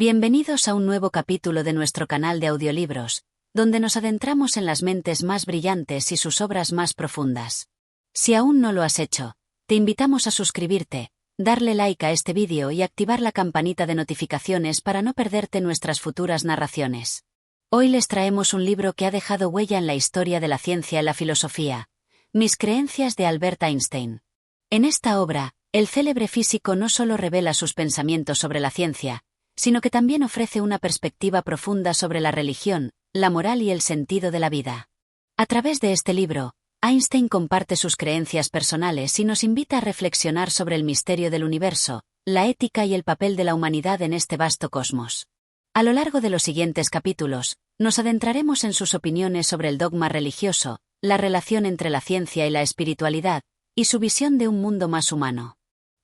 Bienvenidos a un nuevo capítulo de nuestro canal de audiolibros, donde nos adentramos en las mentes más brillantes y sus obras más profundas. Si aún no lo has hecho, te invitamos a suscribirte, darle like a este vídeo y activar la campanita de notificaciones para no perderte nuestras futuras narraciones. Hoy les traemos un libro que ha dejado huella en la historia de la ciencia y la filosofía, Mis creencias de Albert Einstein. En esta obra, el célebre físico no solo revela sus pensamientos sobre la ciencia, sino que también ofrece una perspectiva profunda sobre la religión, la moral y el sentido de la vida. A través de este libro, Einstein comparte sus creencias personales y nos invita a reflexionar sobre el misterio del universo, la ética y el papel de la humanidad en este vasto cosmos. A lo largo de los siguientes capítulos, nos adentraremos en sus opiniones sobre el dogma religioso, la relación entre la ciencia y la espiritualidad, y su visión de un mundo más humano.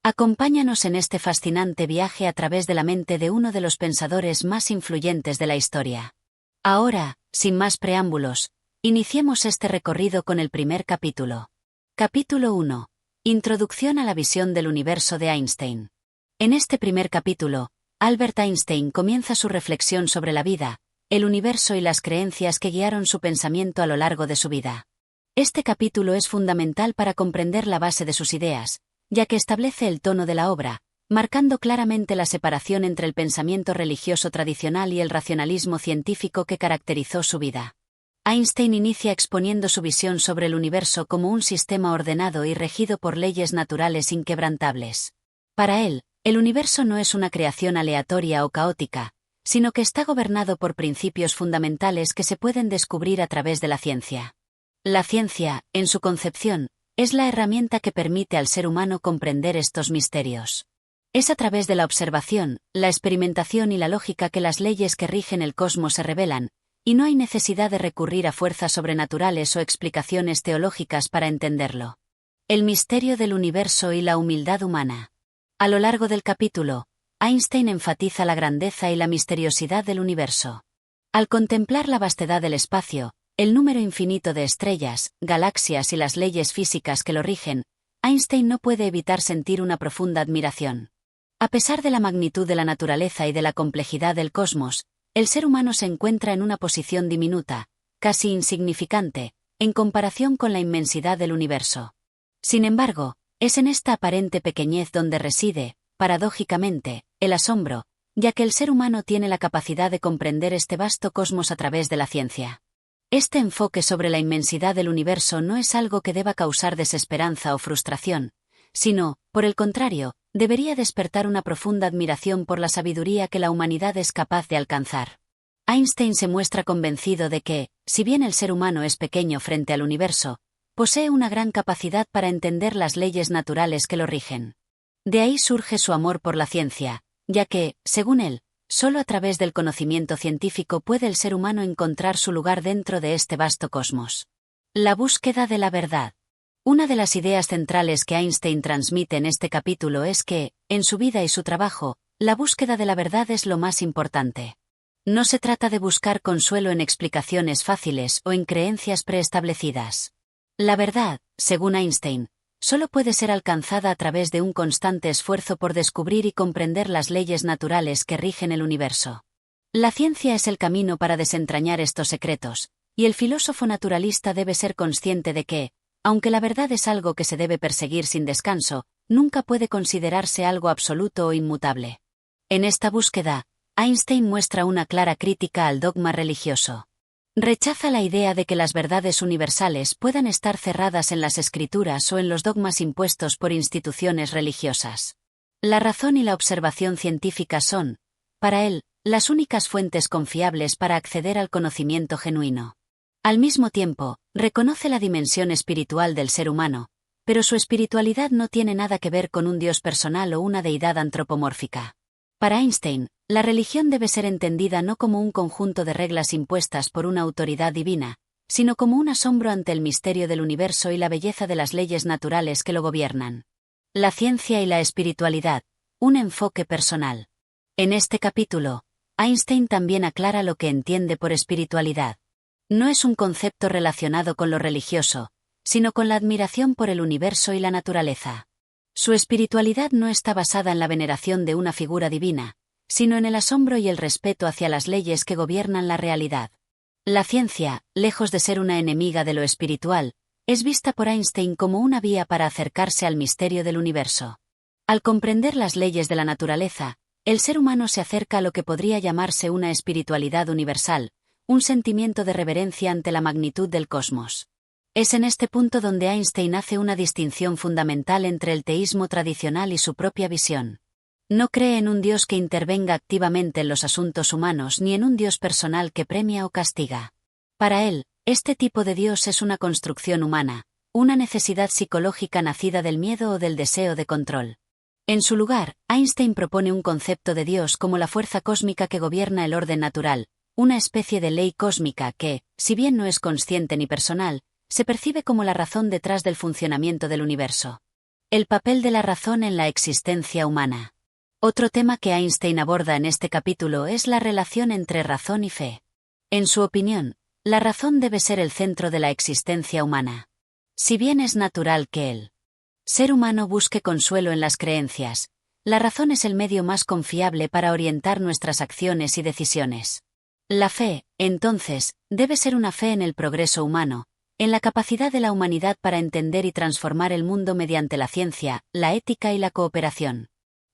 Acompáñanos en este fascinante viaje a través de la mente de uno de los pensadores más influyentes de la historia. Ahora, sin más preámbulos, iniciemos este recorrido con el primer capítulo. Capítulo 1. Introducción a la visión del universo de Einstein. En este primer capítulo, Albert Einstein comienza su reflexión sobre la vida, el universo y las creencias que guiaron su pensamiento a lo largo de su vida. Este capítulo es fundamental para comprender la base de sus ideas, ya que establece el tono de la obra, marcando claramente la separación entre el pensamiento religioso tradicional y el racionalismo científico que caracterizó su vida. Einstein inicia exponiendo su visión sobre el universo como un sistema ordenado y regido por leyes naturales inquebrantables. Para él, el universo no es una creación aleatoria o caótica, sino que está gobernado por principios fundamentales que se pueden descubrir a través de la ciencia. La ciencia, en su concepción, es la herramienta que permite al ser humano comprender estos misterios. Es a través de la observación, la experimentación y la lógica que las leyes que rigen el cosmos se revelan, y no hay necesidad de recurrir a fuerzas sobrenaturales o explicaciones teológicas para entenderlo. El misterio del universo y la humildad humana. A lo largo del capítulo, Einstein enfatiza la grandeza y la misteriosidad del universo. Al contemplar la vastedad del espacio, el número infinito de estrellas, galaxias y las leyes físicas que lo rigen, Einstein no puede evitar sentir una profunda admiración. A pesar de la magnitud de la naturaleza y de la complejidad del cosmos, el ser humano se encuentra en una posición diminuta, casi insignificante, en comparación con la inmensidad del universo. Sin embargo, es en esta aparente pequeñez donde reside, paradójicamente, el asombro, ya que el ser humano tiene la capacidad de comprender este vasto cosmos a través de la ciencia. Este enfoque sobre la inmensidad del universo no es algo que deba causar desesperanza o frustración, sino, por el contrario, debería despertar una profunda admiración por la sabiduría que la humanidad es capaz de alcanzar. Einstein se muestra convencido de que, si bien el ser humano es pequeño frente al universo, posee una gran capacidad para entender las leyes naturales que lo rigen. De ahí surge su amor por la ciencia, ya que, según él, solo a través del conocimiento científico puede el ser humano encontrar su lugar dentro de este vasto cosmos. La búsqueda de la verdad. Una de las ideas centrales que Einstein transmite en este capítulo es que, en su vida y su trabajo, la búsqueda de la verdad es lo más importante. No se trata de buscar consuelo en explicaciones fáciles o en creencias preestablecidas. La verdad, según Einstein, solo puede ser alcanzada a través de un constante esfuerzo por descubrir y comprender las leyes naturales que rigen el universo. La ciencia es el camino para desentrañar estos secretos, y el filósofo naturalista debe ser consciente de que, aunque la verdad es algo que se debe perseguir sin descanso, nunca puede considerarse algo absoluto o inmutable. En esta búsqueda, Einstein muestra una clara crítica al dogma religioso. Rechaza la idea de que las verdades universales puedan estar cerradas en las escrituras o en los dogmas impuestos por instituciones religiosas. La razón y la observación científica son, para él, las únicas fuentes confiables para acceder al conocimiento genuino. Al mismo tiempo, reconoce la dimensión espiritual del ser humano, pero su espiritualidad no tiene nada que ver con un Dios personal o una deidad antropomórfica. Para Einstein, la religión debe ser entendida no como un conjunto de reglas impuestas por una autoridad divina, sino como un asombro ante el misterio del universo y la belleza de las leyes naturales que lo gobiernan. La ciencia y la espiritualidad, un enfoque personal. En este capítulo, Einstein también aclara lo que entiende por espiritualidad. No es un concepto relacionado con lo religioso, sino con la admiración por el universo y la naturaleza. Su espiritualidad no está basada en la veneración de una figura divina, sino en el asombro y el respeto hacia las leyes que gobiernan la realidad. La ciencia, lejos de ser una enemiga de lo espiritual, es vista por Einstein como una vía para acercarse al misterio del universo. Al comprender las leyes de la naturaleza, el ser humano se acerca a lo que podría llamarse una espiritualidad universal, un sentimiento de reverencia ante la magnitud del cosmos. Es en este punto donde Einstein hace una distinción fundamental entre el teísmo tradicional y su propia visión. No cree en un Dios que intervenga activamente en los asuntos humanos ni en un Dios personal que premia o castiga. Para él, este tipo de Dios es una construcción humana, una necesidad psicológica nacida del miedo o del deseo de control. En su lugar, Einstein propone un concepto de Dios como la fuerza cósmica que gobierna el orden natural, una especie de ley cósmica que, si bien no es consciente ni personal, se percibe como la razón detrás del funcionamiento del universo. El papel de la razón en la existencia humana. Otro tema que Einstein aborda en este capítulo es la relación entre razón y fe. En su opinión, la razón debe ser el centro de la existencia humana. Si bien es natural que el ser humano busque consuelo en las creencias, la razón es el medio más confiable para orientar nuestras acciones y decisiones. La fe, entonces, debe ser una fe en el progreso humano, en la capacidad de la humanidad para entender y transformar el mundo mediante la ciencia, la ética y la cooperación.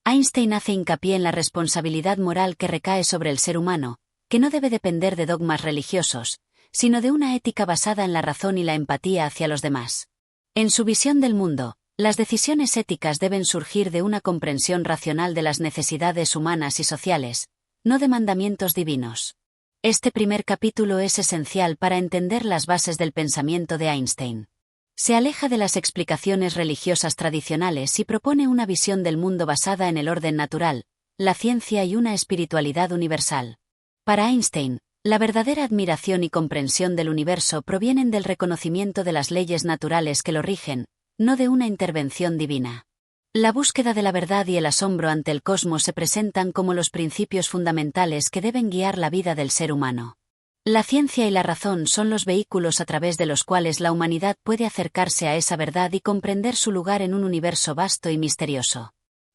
Einstein hace hincapié en la responsabilidad moral que recae sobre el ser humano, que no debe depender de dogmas religiosos, sino de una ética basada en la razón y la empatía hacia los demás. En su visión del mundo, las decisiones éticas deben surgir de una comprensión racional de las necesidades humanas y sociales, no de mandamientos divinos. Este primer capítulo es esencial para entender las bases del pensamiento de Einstein. Se aleja de las explicaciones religiosas tradicionales y propone una visión del mundo basada en el orden natural, la ciencia y una espiritualidad universal. Para Einstein, la verdadera admiración y comprensión del universo provienen del reconocimiento de las leyes naturales que lo rigen, no de una intervención divina. La búsqueda de la verdad y el asombro ante el cosmos se presentan como los principios fundamentales que deben guiar la vida del ser humano. La ciencia y la razón son los vehículos a través de los cuales la humanidad puede acercarse a esa verdad y comprender su lugar en un universo vasto y misterioso.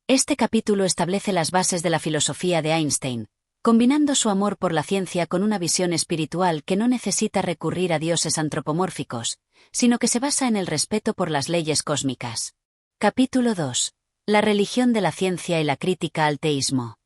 Este capítulo establece las bases de la filosofía de Einstein, combinando su amor por la ciencia con una visión espiritual que no necesita recurrir a dioses antropomórficos, sino que se basa en el respeto por las leyes cósmicas. Capítulo 2. La religión de la ciencia y la crítica al teísmo.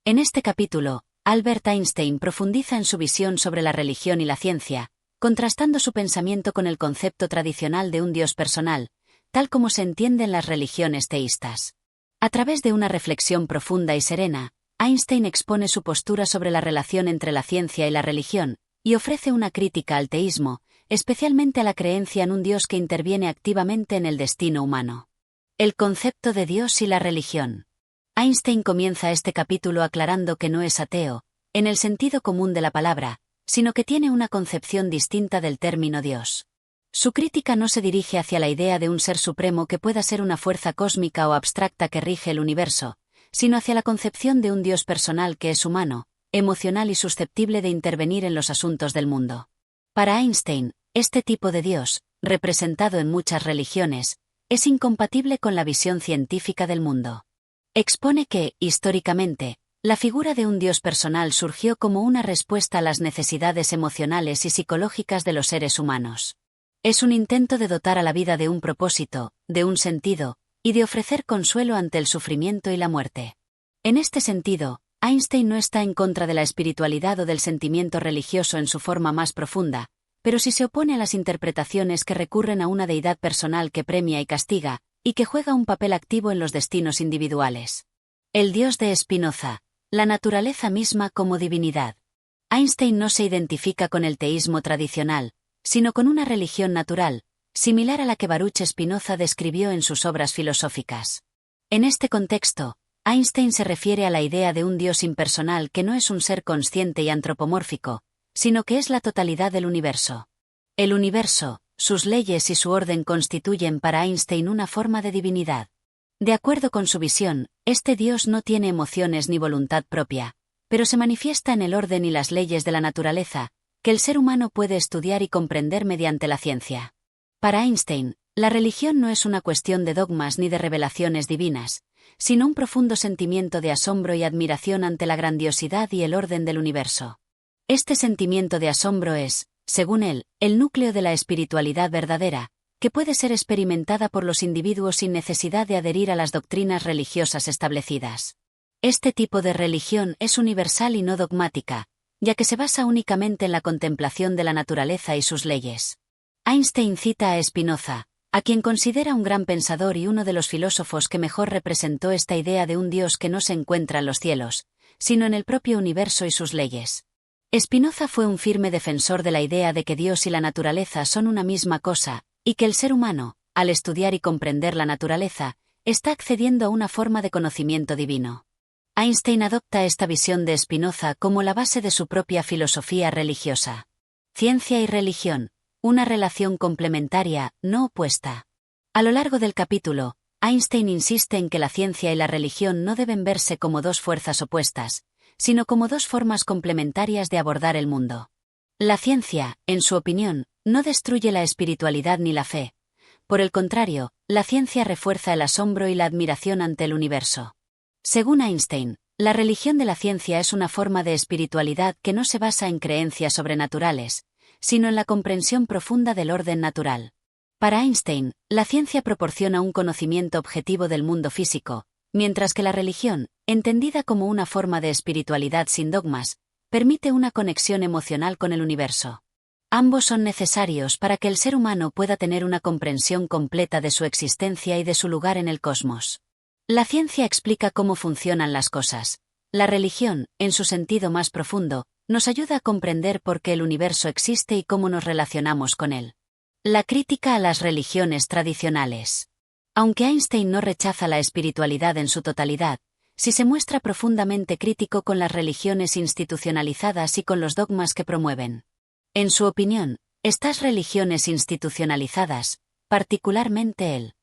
En este capítulo, Albert Einstein profundiza en su visión sobre la religión y la ciencia, contrastando su pensamiento con el concepto tradicional de un Dios personal, tal como se entiende en las religiones teístas. A través de una reflexión profunda y serena, Einstein expone su postura sobre la relación entre la ciencia y la religión, y ofrece una crítica al teísmo, especialmente a la creencia en un Dios que interviene activamente en el destino humano. El concepto de Dios y la religión. Einstein comienza este capítulo aclarando que no es ateo, en el sentido común de la palabra, sino que tiene una concepción distinta del término Dios. Su crítica no se dirige hacia la idea de un ser supremo que pueda ser una fuerza cósmica o abstracta que rige el universo, sino hacia la concepción de un Dios personal que es humano, emocional y susceptible de intervenir en los asuntos del mundo. Para Einstein, este tipo de Dios, representado en muchas religiones, es incompatible con la visión científica del mundo. Expone que, históricamente, la figura de un Dios personal surgió como una respuesta a las necesidades emocionales y psicológicas de los seres humanos. Es un intento de dotar a la vida de un propósito, de un sentido, y de ofrecer consuelo ante el sufrimiento y la muerte. En este sentido, Einstein no está en contra de la espiritualidad o del sentimiento religioso en su forma más profunda, pero sí se opone a las interpretaciones que recurren a una deidad personal que premia y castiga, y que juega un papel activo en los destinos individuales. El Dios de Spinoza, la naturaleza misma como divinidad. Einstein no se identifica con el teísmo tradicional, sino con una religión natural, similar a la que Baruch Spinoza describió en sus obras filosóficas. En este contexto, Einstein se refiere a la idea de un Dios impersonal que no es un ser consciente y antropomórfico, sino que es la totalidad del universo. El universo, sus leyes y su orden constituyen para Einstein una forma de divinidad. De acuerdo con su visión, este Dios no tiene emociones ni voluntad propia, pero se manifiesta en el orden y las leyes de la naturaleza, que el ser humano puede estudiar y comprender mediante la ciencia. Para Einstein, la religión no es una cuestión de dogmas ni de revelaciones divinas, sino un profundo sentimiento de asombro y admiración ante la grandiosidad y el orden del universo. Este sentimiento de asombro es, según él, el núcleo de la espiritualidad verdadera, que puede ser experimentada por los individuos sin necesidad de adherir a las doctrinas religiosas establecidas. Este tipo de religión es universal y no dogmática, ya que se basa únicamente en la contemplación de la naturaleza y sus leyes. Einstein cita a Spinoza, a quien considera un gran pensador y uno de los filósofos que mejor representó esta idea de un Dios que no se encuentra en los cielos, sino en el propio universo y sus leyes. Spinoza fue un firme defensor de la idea de que Dios y la naturaleza son una misma cosa, y que el ser humano, al estudiar y comprender la naturaleza, está accediendo a una forma de conocimiento divino. Einstein adopta esta visión de Spinoza como la base de su propia filosofía religiosa. Ciencia y religión, una relación complementaria, no opuesta. A lo largo del capítulo, Einstein insiste en que la ciencia y la religión no deben verse como dos fuerzas opuestas, sino como dos formas complementarias de abordar el mundo. La ciencia, en su opinión, no destruye la espiritualidad ni la fe. Por el contrario, la ciencia refuerza el asombro y la admiración ante el universo. Según Einstein, la religión de la ciencia es una forma de espiritualidad que no se basa en creencias sobrenaturales, sino en la comprensión profunda del orden natural. Para Einstein, la ciencia proporciona un conocimiento objetivo del mundo físico, mientras que la religión, entendida como una forma de espiritualidad sin dogmas, permite una conexión emocional con el universo. Ambos son necesarios para que el ser humano pueda tener una comprensión completa de su existencia y de su lugar en el cosmos. La ciencia explica cómo funcionan las cosas. La religión, en su sentido más profundo, nos ayuda a comprender por qué el universo existe y cómo nos relacionamos con él. La crítica a las religiones tradicionales. Aunque Einstein no rechaza la espiritualidad en su totalidad, sí se muestra profundamente crítico con las religiones institucionalizadas y con los dogmas que promueven. En su opinión, estas religiones institucionalizadas, particularmente el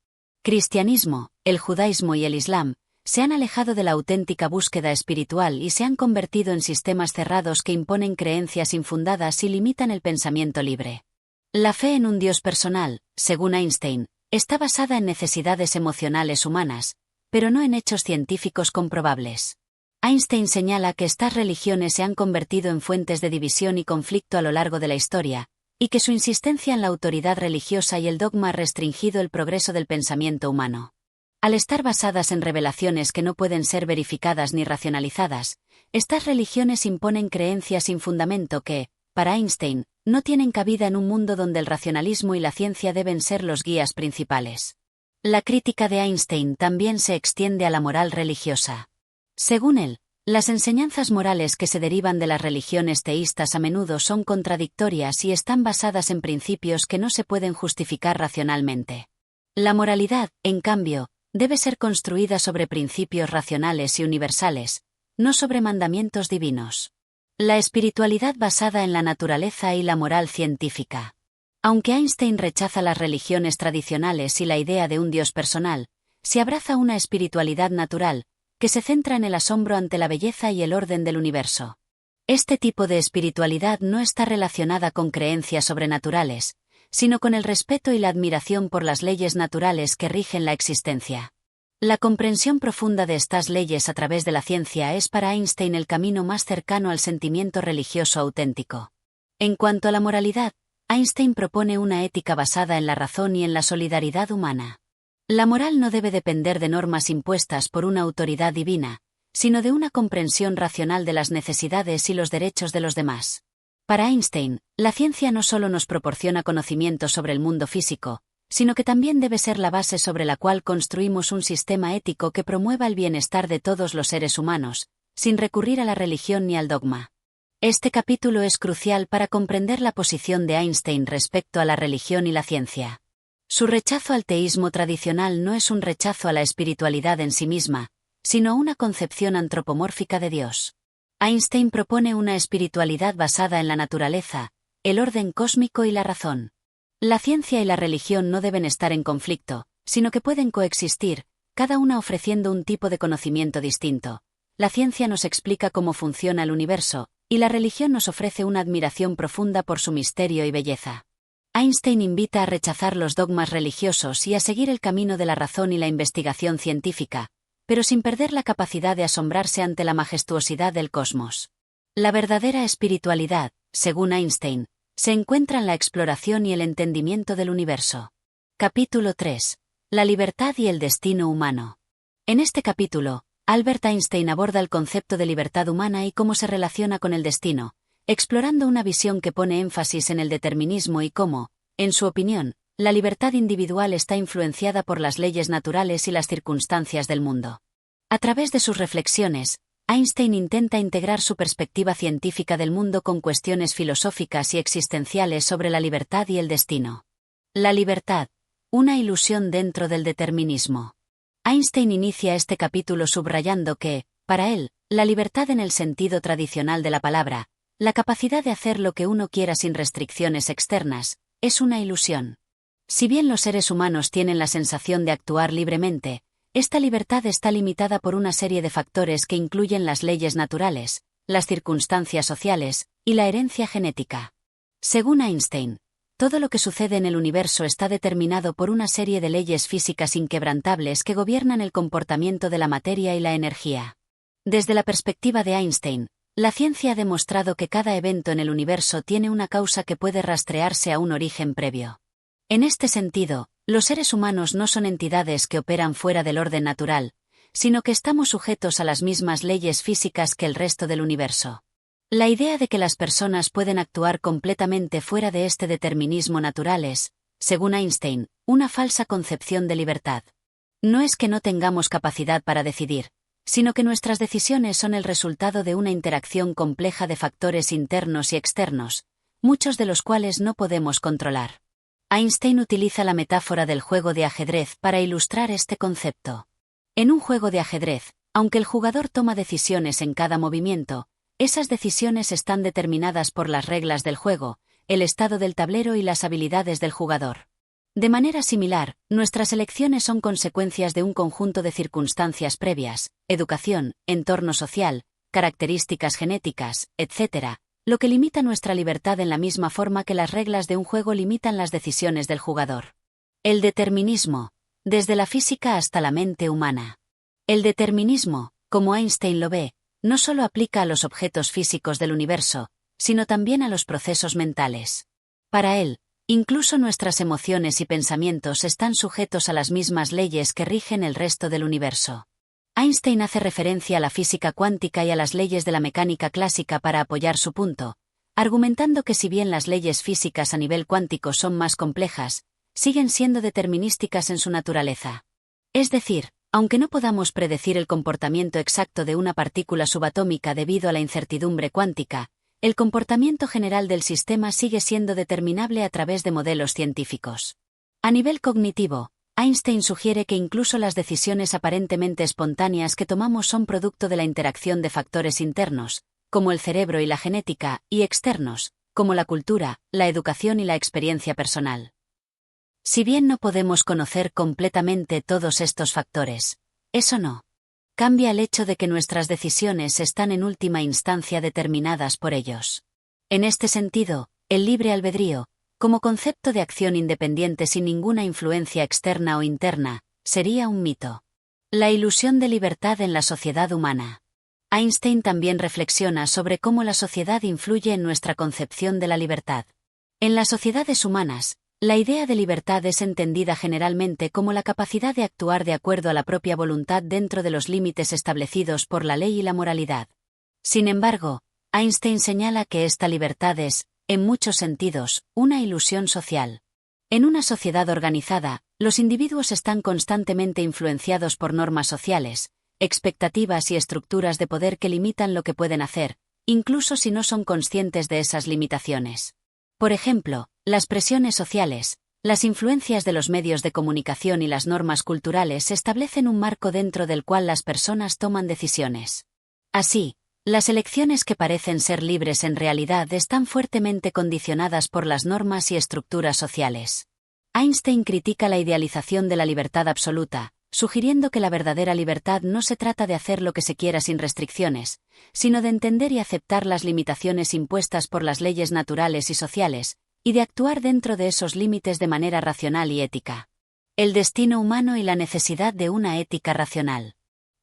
cristianismo, el judaísmo y el islam, se han alejado de la auténtica búsqueda espiritual y se han convertido en sistemas cerrados que imponen creencias infundadas y limitan el pensamiento libre. La fe en un Dios personal, según Einstein, está basada en necesidades emocionales humanas, pero no en hechos científicos comprobables. Einstein señala que estas religiones se han convertido en fuentes de división y conflicto a lo largo de la historia, y que su insistencia en la autoridad religiosa y el dogma ha restringido el progreso del pensamiento humano. Al estar basadas en revelaciones que no pueden ser verificadas ni racionalizadas, estas religiones imponen creencias sin fundamento que, para Einstein, no tienen cabida en un mundo donde el racionalismo y la ciencia deben ser los guías principales. La crítica de Einstein también se extiende a la moral religiosa. Según él, las enseñanzas morales que se derivan de las religiones teístas a menudo son contradictorias y están basadas en principios que no se pueden justificar racionalmente. La moralidad, en cambio, debe ser construida sobre principios racionales y universales, no sobre mandamientos divinos. La espiritualidad basada en la naturaleza y la moral científica. Aunque Einstein rechaza las religiones tradicionales y la idea de un Dios personal, se abraza una espiritualidad natural, que se centra en el asombro ante la belleza y el orden del universo. Este tipo de espiritualidad no está relacionada con creencias sobrenaturales, sino con el respeto y la admiración por las leyes naturales que rigen la existencia. La comprensión profunda de estas leyes a través de la ciencia es para Einstein el camino más cercano al sentimiento religioso auténtico. En cuanto a la moralidad, Einstein propone una ética basada en la razón y en la solidaridad humana. La moral no debe depender de normas impuestas por una autoridad divina, sino de una comprensión racional de las necesidades y los derechos de los demás. Para Einstein, la ciencia no solo nos proporciona conocimiento sobre el mundo físico, sino que también debe ser la base sobre la cual construimos un sistema ético que promueva el bienestar de todos los seres humanos, sin recurrir a la religión ni al dogma. Este capítulo es crucial para comprender la posición de Einstein respecto a la religión y la ciencia. Su rechazo al teísmo tradicional no es un rechazo a la espiritualidad en sí misma, sino una concepción antropomórfica de Dios. Einstein propone una espiritualidad basada en la naturaleza, el orden cósmico y la razón. La ciencia y la religión no deben estar en conflicto, sino que pueden coexistir, cada una ofreciendo un tipo de conocimiento distinto. La ciencia nos explica cómo funciona el universo, y la religión nos ofrece una admiración profunda por su misterio y belleza. Einstein invita a rechazar los dogmas religiosos y a seguir el camino de la razón y la investigación científica, pero sin perder la capacidad de asombrarse ante la majestuosidad del cosmos. La verdadera espiritualidad, según Einstein, se encuentra en la exploración y el entendimiento del universo. Capítulo 3. La libertad y el destino humano. En este capítulo, Albert Einstein aborda el concepto de libertad humana y cómo se relaciona con el destino, explorando una visión que pone énfasis en el determinismo y cómo, en su opinión, la libertad individual está influenciada por las leyes naturales y las circunstancias del mundo. A través de sus reflexiones, Einstein intenta integrar su perspectiva científica del mundo con cuestiones filosóficas y existenciales sobre la libertad y el destino. La libertad, una ilusión dentro del determinismo. Einstein inicia este capítulo subrayando que, para él, la libertad en el sentido tradicional de la palabra, la capacidad de hacer lo que uno quiera sin restricciones externas, es una ilusión. Si bien los seres humanos tienen la sensación de actuar libremente, esta libertad está limitada por una serie de factores que incluyen las leyes naturales, las circunstancias sociales y la herencia genética. Según Einstein, todo lo que sucede en el universo está determinado por una serie de leyes físicas inquebrantables que gobiernan el comportamiento de la materia y la energía. Desde la perspectiva de Einstein, la ciencia ha demostrado que cada evento en el universo tiene una causa que puede rastrearse a un origen previo. En este sentido, los seres humanos no son entidades que operan fuera del orden natural, sino que estamos sujetos a las mismas leyes físicas que el resto del universo. La idea de que las personas pueden actuar completamente fuera de este determinismo natural es, según Einstein, una falsa concepción de libertad. No es que no tengamos capacidad para decidir, sino que nuestras decisiones son el resultado de una interacción compleja de factores internos y externos, muchos de los cuales no podemos controlar. Einstein utiliza la metáfora del juego de ajedrez para ilustrar este concepto. En un juego de ajedrez, aunque el jugador toma decisiones en cada movimiento, esas decisiones están determinadas por las reglas del juego, el estado del tablero y las habilidades del jugador. De manera similar, nuestras elecciones son consecuencias de un conjunto de circunstancias previas, educación, entorno social, características genéticas, etc., lo que limita nuestra libertad en la misma forma que las reglas de un juego limitan las decisiones del jugador. El determinismo, desde la física hasta la mente humana. El determinismo, como Einstein lo ve, no solo aplica a los objetos físicos del universo, sino también a los procesos mentales. Para él, incluso nuestras emociones y pensamientos están sujetos a las mismas leyes que rigen el resto del universo. Einstein hace referencia a la física cuántica y a las leyes de la mecánica clásica para apoyar su punto, argumentando que si bien las leyes físicas a nivel cuántico son más complejas, siguen siendo determinísticas en su naturaleza. Es decir, aunque no podamos predecir el comportamiento exacto de una partícula subatómica debido a la incertidumbre cuántica, el comportamiento general del sistema sigue siendo determinable a través de modelos científicos. A nivel cognitivo, Einstein sugiere que incluso las decisiones aparentemente espontáneas que tomamos son producto de la interacción de factores internos, como el cerebro y la genética, y externos, como la cultura, la educación y la experiencia personal. Si bien no podemos conocer completamente todos estos factores, eso no cambia el hecho de que nuestras decisiones están en última instancia determinadas por ellos. En este sentido, el libre albedrío, como concepto de acción independiente sin ninguna influencia externa o interna, sería un mito. La ilusión de libertad en la sociedad humana. Einstein también reflexiona sobre cómo la sociedad influye en nuestra concepción de la libertad. En las sociedades humanas, la idea de libertad es entendida generalmente como la capacidad de actuar de acuerdo a la propia voluntad dentro de los límites establecidos por la ley y la moralidad. Sin embargo, Einstein señala que esta libertad es, en muchos sentidos, una ilusión social. En una sociedad organizada, los individuos están constantemente influenciados por normas sociales, expectativas y estructuras de poder que limitan lo que pueden hacer, incluso si no son conscientes de esas limitaciones. Por ejemplo, las presiones sociales, las influencias de los medios de comunicación y las normas culturales establecen un marco dentro del cual las personas toman decisiones. Así, las elecciones que parecen ser libres en realidad están fuertemente condicionadas por las normas y estructuras sociales. Einstein critica la idealización de la libertad absoluta, sugiriendo que la verdadera libertad no se trata de hacer lo que se quiera sin restricciones, sino de entender y aceptar las limitaciones impuestas por las leyes naturales y sociales, y de actuar dentro de esos límites de manera racional y ética. El destino humano y la necesidad de una ética racional.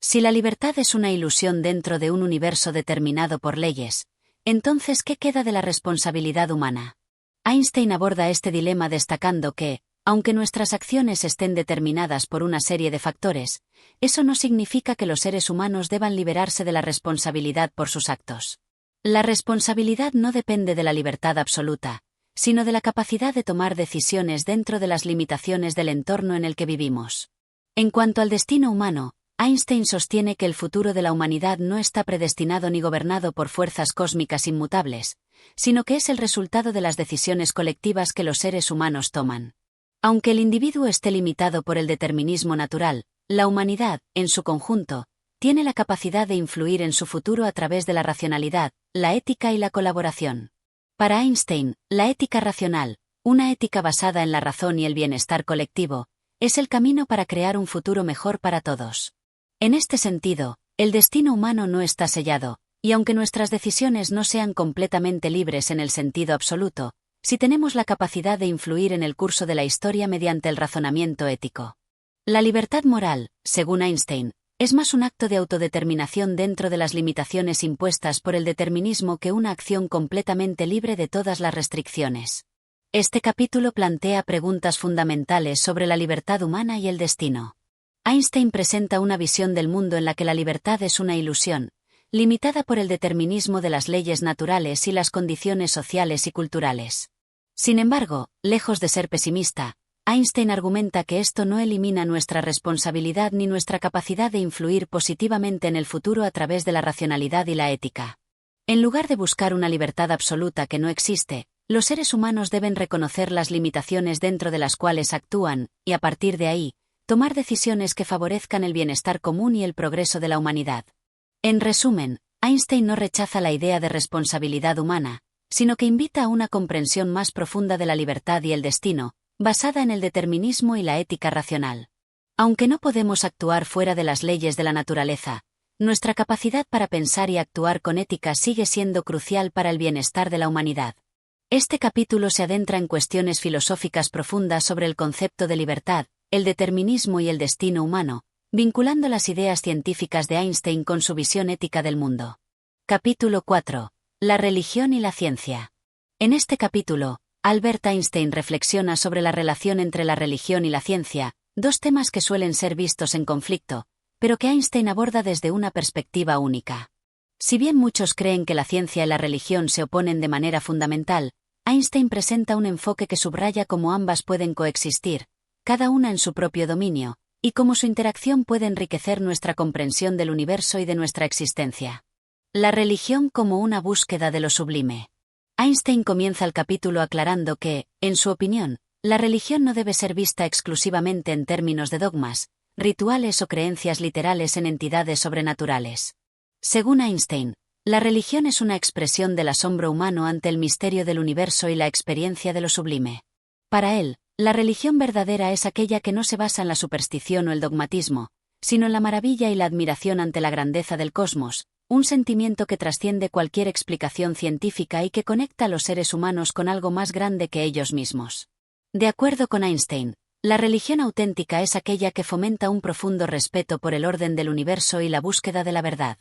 Si la libertad es una ilusión dentro de un universo determinado por leyes, entonces ¿qué queda de la responsabilidad humana? Einstein aborda este dilema destacando que, aunque nuestras acciones estén determinadas por una serie de factores, eso no significa que los seres humanos deban liberarse de la responsabilidad por sus actos. La responsabilidad no depende de la libertad absoluta, sino de la capacidad de tomar decisiones dentro de las limitaciones del entorno en el que vivimos. En cuanto al destino humano, Einstein sostiene que el futuro de la humanidad no está predestinado ni gobernado por fuerzas cósmicas inmutables, sino que es el resultado de las decisiones colectivas que los seres humanos toman. Aunque el individuo esté limitado por el determinismo natural, la humanidad, en su conjunto, tiene la capacidad de influir en su futuro a través de la racionalidad, la ética y la colaboración. Para Einstein, la ética racional, una ética basada en la razón y el bienestar colectivo, es el camino para crear un futuro mejor para todos. En este sentido, el destino humano no está sellado, y aunque nuestras decisiones no sean completamente libres en el sentido absoluto, sí tenemos la capacidad de influir en el curso de la historia mediante el razonamiento ético. La libertad moral, según Einstein, es más un acto de autodeterminación dentro de las limitaciones impuestas por el determinismo que una acción completamente libre de todas las restricciones. Este capítulo plantea preguntas fundamentales sobre la libertad humana y el destino. Einstein presenta una visión del mundo en la que la libertad es una ilusión, limitada por el determinismo de las leyes naturales y las condiciones sociales y culturales. Sin embargo, lejos de ser pesimista, Einstein argumenta que esto no elimina nuestra responsabilidad ni nuestra capacidad de influir positivamente en el futuro a través de la racionalidad y la ética. En lugar de buscar una libertad absoluta que no existe, los seres humanos deben reconocer las limitaciones dentro de las cuales actúan, y a partir de ahí, tomar decisiones que favorezcan el bienestar común y el progreso de la humanidad. En resumen, Einstein no rechaza la idea de responsabilidad humana, sino que invita a una comprensión más profunda de la libertad y el destino, basada en el determinismo y la ética racional. Aunque no podemos actuar fuera de las leyes de la naturaleza, nuestra capacidad para pensar y actuar con ética sigue siendo crucial para el bienestar de la humanidad. Este capítulo se adentra en cuestiones filosóficas profundas sobre el concepto de libertad, el determinismo y el destino humano, vinculando las ideas científicas de Einstein con su visión ética del mundo. Capítulo 4. La religión y la ciencia. En este capítulo, Albert Einstein reflexiona sobre la relación entre la religión y la ciencia, dos temas que suelen ser vistos en conflicto, pero que Einstein aborda desde una perspectiva única. Si bien muchos creen que la ciencia y la religión se oponen de manera fundamental, Einstein presenta un enfoque que subraya cómo ambas pueden coexistir, cada una en su propio dominio, y cómo su interacción puede enriquecer nuestra comprensión del universo y de nuestra existencia. La religión como una búsqueda de lo sublime. Einstein comienza el capítulo aclarando que, en su opinión, la religión no debe ser vista exclusivamente en términos de dogmas, rituales o creencias literales en entidades sobrenaturales. Según Einstein, la religión es una expresión del asombro humano ante el misterio del universo y la experiencia de lo sublime. Para él, la religión verdadera es aquella que no se basa en la superstición o el dogmatismo, sino en la maravilla y la admiración ante la grandeza del cosmos, un sentimiento que trasciende cualquier explicación científica y que conecta a los seres humanos con algo más grande que ellos mismos. De acuerdo con Einstein, la religión auténtica es aquella que fomenta un profundo respeto por el orden del universo y la búsqueda de la verdad.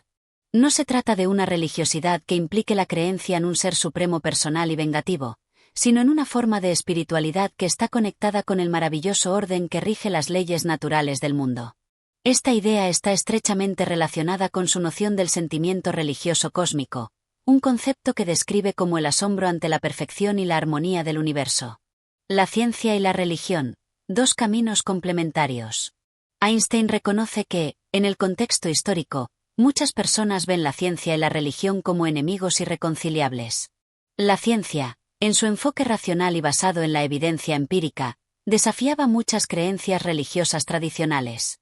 No se trata de una religiosidad que implique la creencia en un ser supremo personal y vengativo, sino en una forma de espiritualidad que está conectada con el maravilloso orden que rige las leyes naturales del mundo. Esta idea está estrechamente relacionada con su noción del sentimiento religioso cósmico, un concepto que describe como el asombro ante la perfección y la armonía del universo. La ciencia y la religión, dos caminos complementarios. Einstein reconoce que, en el contexto histórico, muchas personas ven la ciencia y la religión como enemigos irreconciliables. La ciencia, en su enfoque racional y basado en la evidencia empírica, desafiaba muchas creencias religiosas tradicionales,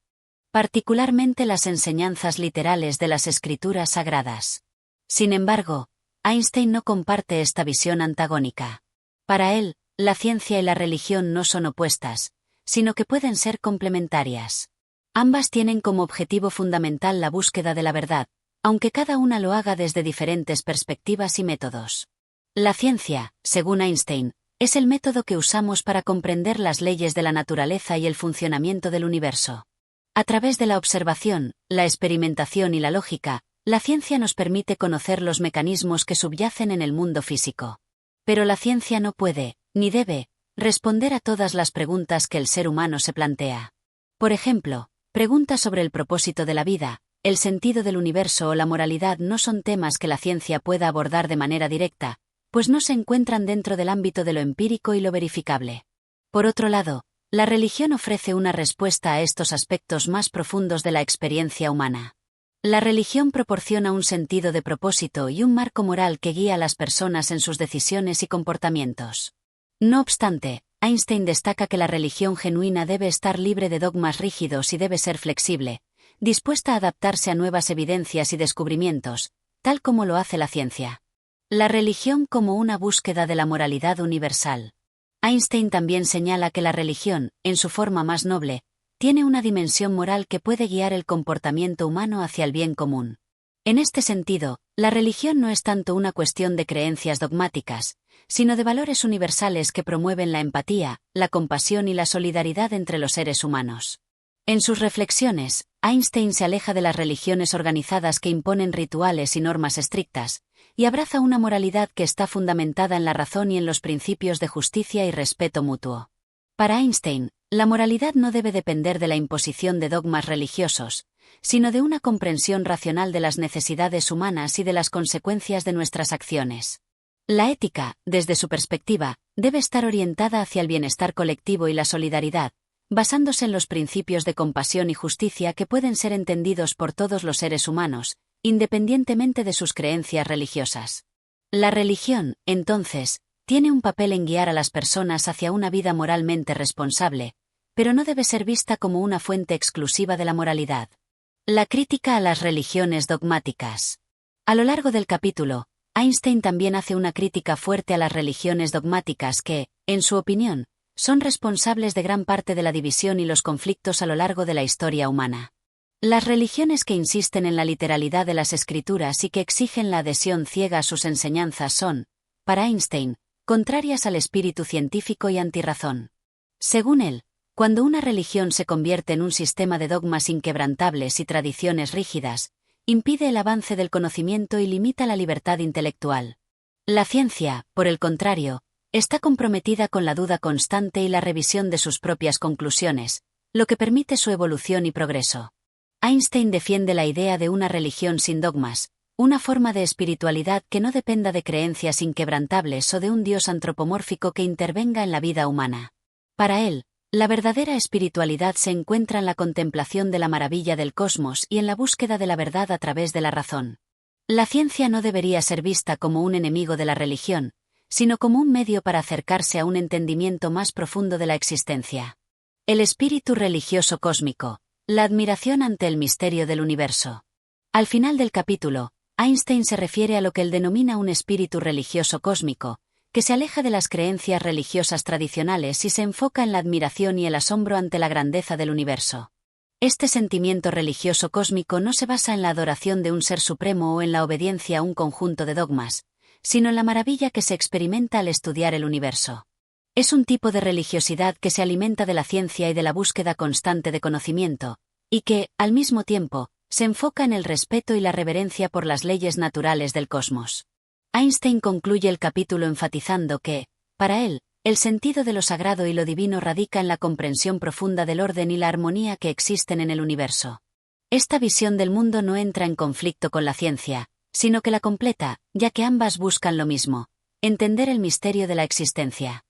particularmente las enseñanzas literales de las escrituras sagradas. Sin embargo, Einstein no comparte esta visión antagónica. Para él, la ciencia y la religión no son opuestas, sino que pueden ser complementarias. Ambas tienen como objetivo fundamental la búsqueda de la verdad, aunque cada una lo haga desde diferentes perspectivas y métodos. La ciencia, según Einstein, es el método que usamos para comprender las leyes de la naturaleza y el funcionamiento del universo. A través de la observación, la experimentación y la lógica, la ciencia nos permite conocer los mecanismos que subyacen en el mundo físico. Pero la ciencia no puede, ni debe, responder a todas las preguntas que el ser humano se plantea. Por ejemplo, preguntas sobre el propósito de la vida, el sentido del universo o la moralidad no son temas que la ciencia pueda abordar de manera directa, pues no se encuentran dentro del ámbito de lo empírico y lo verificable. Por otro lado, la religión ofrece una respuesta a estos aspectos más profundos de la experiencia humana. La religión proporciona un sentido de propósito y un marco moral que guía a las personas en sus decisiones y comportamientos. No obstante, Einstein destaca que la religión genuina debe estar libre de dogmas rígidos y debe ser flexible, dispuesta a adaptarse a nuevas evidencias y descubrimientos, tal como lo hace la ciencia. La religión como una búsqueda de la moralidad universal. Einstein también señala que la religión, en su forma más noble, tiene una dimensión moral que puede guiar el comportamiento humano hacia el bien común. En este sentido, la religión no es tanto una cuestión de creencias dogmáticas, sino de valores universales que promueven la empatía, la compasión y la solidaridad entre los seres humanos. En sus reflexiones, Einstein se aleja de las religiones organizadas que imponen rituales y normas estrictas, y abraza una moralidad que está fundamentada en la razón y en los principios de justicia y respeto mutuo. Para Einstein, la moralidad no debe depender de la imposición de dogmas religiosos, sino de una comprensión racional de las necesidades humanas y de las consecuencias de nuestras acciones. La ética, desde su perspectiva, debe estar orientada hacia el bienestar colectivo y la solidaridad, basándose en los principios de compasión y justicia que pueden ser entendidos por todos los seres humanos, independientemente de sus creencias religiosas. La religión, entonces, tiene un papel en guiar a las personas hacia una vida moralmente responsable, pero no debe ser vista como una fuente exclusiva de la moralidad. La crítica a las religiones dogmáticas. A lo largo del capítulo, Einstein también hace una crítica fuerte a las religiones dogmáticas que, en su opinión, son responsables de gran parte de la división y los conflictos a lo largo de la historia humana. Las religiones que insisten en la literalidad de las escrituras y que exigen la adhesión ciega a sus enseñanzas son, para Einstein, contrarias al espíritu científico y antirrazón. Según él, cuando una religión se convierte en un sistema de dogmas inquebrantables y tradiciones rígidas, impide el avance del conocimiento y limita la libertad intelectual. La ciencia, por el contrario, está comprometida con la duda constante y la revisión de sus propias conclusiones, lo que permite su evolución y progreso. Einstein defiende la idea de una religión sin dogmas, una forma de espiritualidad que no dependa de creencias inquebrantables o de un Dios antropomórfico que intervenga en la vida humana. Para él, la verdadera espiritualidad se encuentra en la contemplación de la maravilla del cosmos y en la búsqueda de la verdad a través de la razón. La ciencia no debería ser vista como un enemigo de la religión, sino como un medio para acercarse a un entendimiento más profundo de la existencia. El espíritu religioso cósmico. La admiración ante el misterio del universo. Al final del capítulo, Einstein se refiere a lo que él denomina un espíritu religioso cósmico, que se aleja de las creencias religiosas tradicionales y se enfoca en la admiración y el asombro ante la grandeza del universo. Este sentimiento religioso cósmico no se basa en la adoración de un ser supremo o en la obediencia a un conjunto de dogmas, sino en la maravilla que se experimenta al estudiar el universo. Es un tipo de religiosidad que se alimenta de la ciencia y de la búsqueda constante de conocimiento, y que, al mismo tiempo, se enfoca en el respeto y la reverencia por las leyes naturales del cosmos. Einstein concluye el capítulo enfatizando que, para él, el sentido de lo sagrado y lo divino radica en la comprensión profunda del orden y la armonía que existen en el universo. Esta visión del mundo no entra en conflicto con la ciencia, sino que la completa, ya que ambas buscan lo mismo: entender el misterio de la existencia.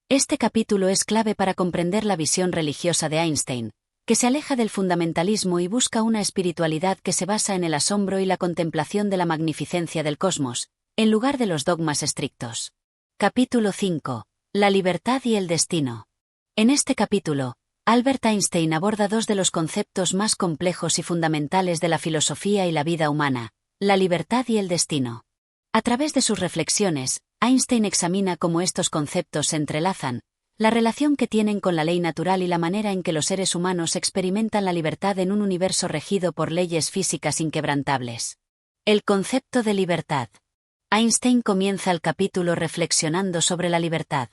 Este capítulo es clave para comprender la visión religiosa de Einstein, que se aleja del fundamentalismo y busca una espiritualidad que se basa en el asombro y la contemplación de la magnificencia del cosmos, en lugar de los dogmas estrictos. Capítulo 5. La libertad y el destino. En este capítulo, Albert Einstein aborda dos de los conceptos más complejos y fundamentales de la filosofía y la vida humana: la libertad y el destino. A través de sus reflexiones, Einstein examina cómo estos conceptos se entrelazan, la relación que tienen con la ley natural y la manera en que los seres humanos experimentan la libertad en un universo regido por leyes físicas inquebrantables. El concepto de libertad. Einstein comienza el capítulo reflexionando sobre la libertad.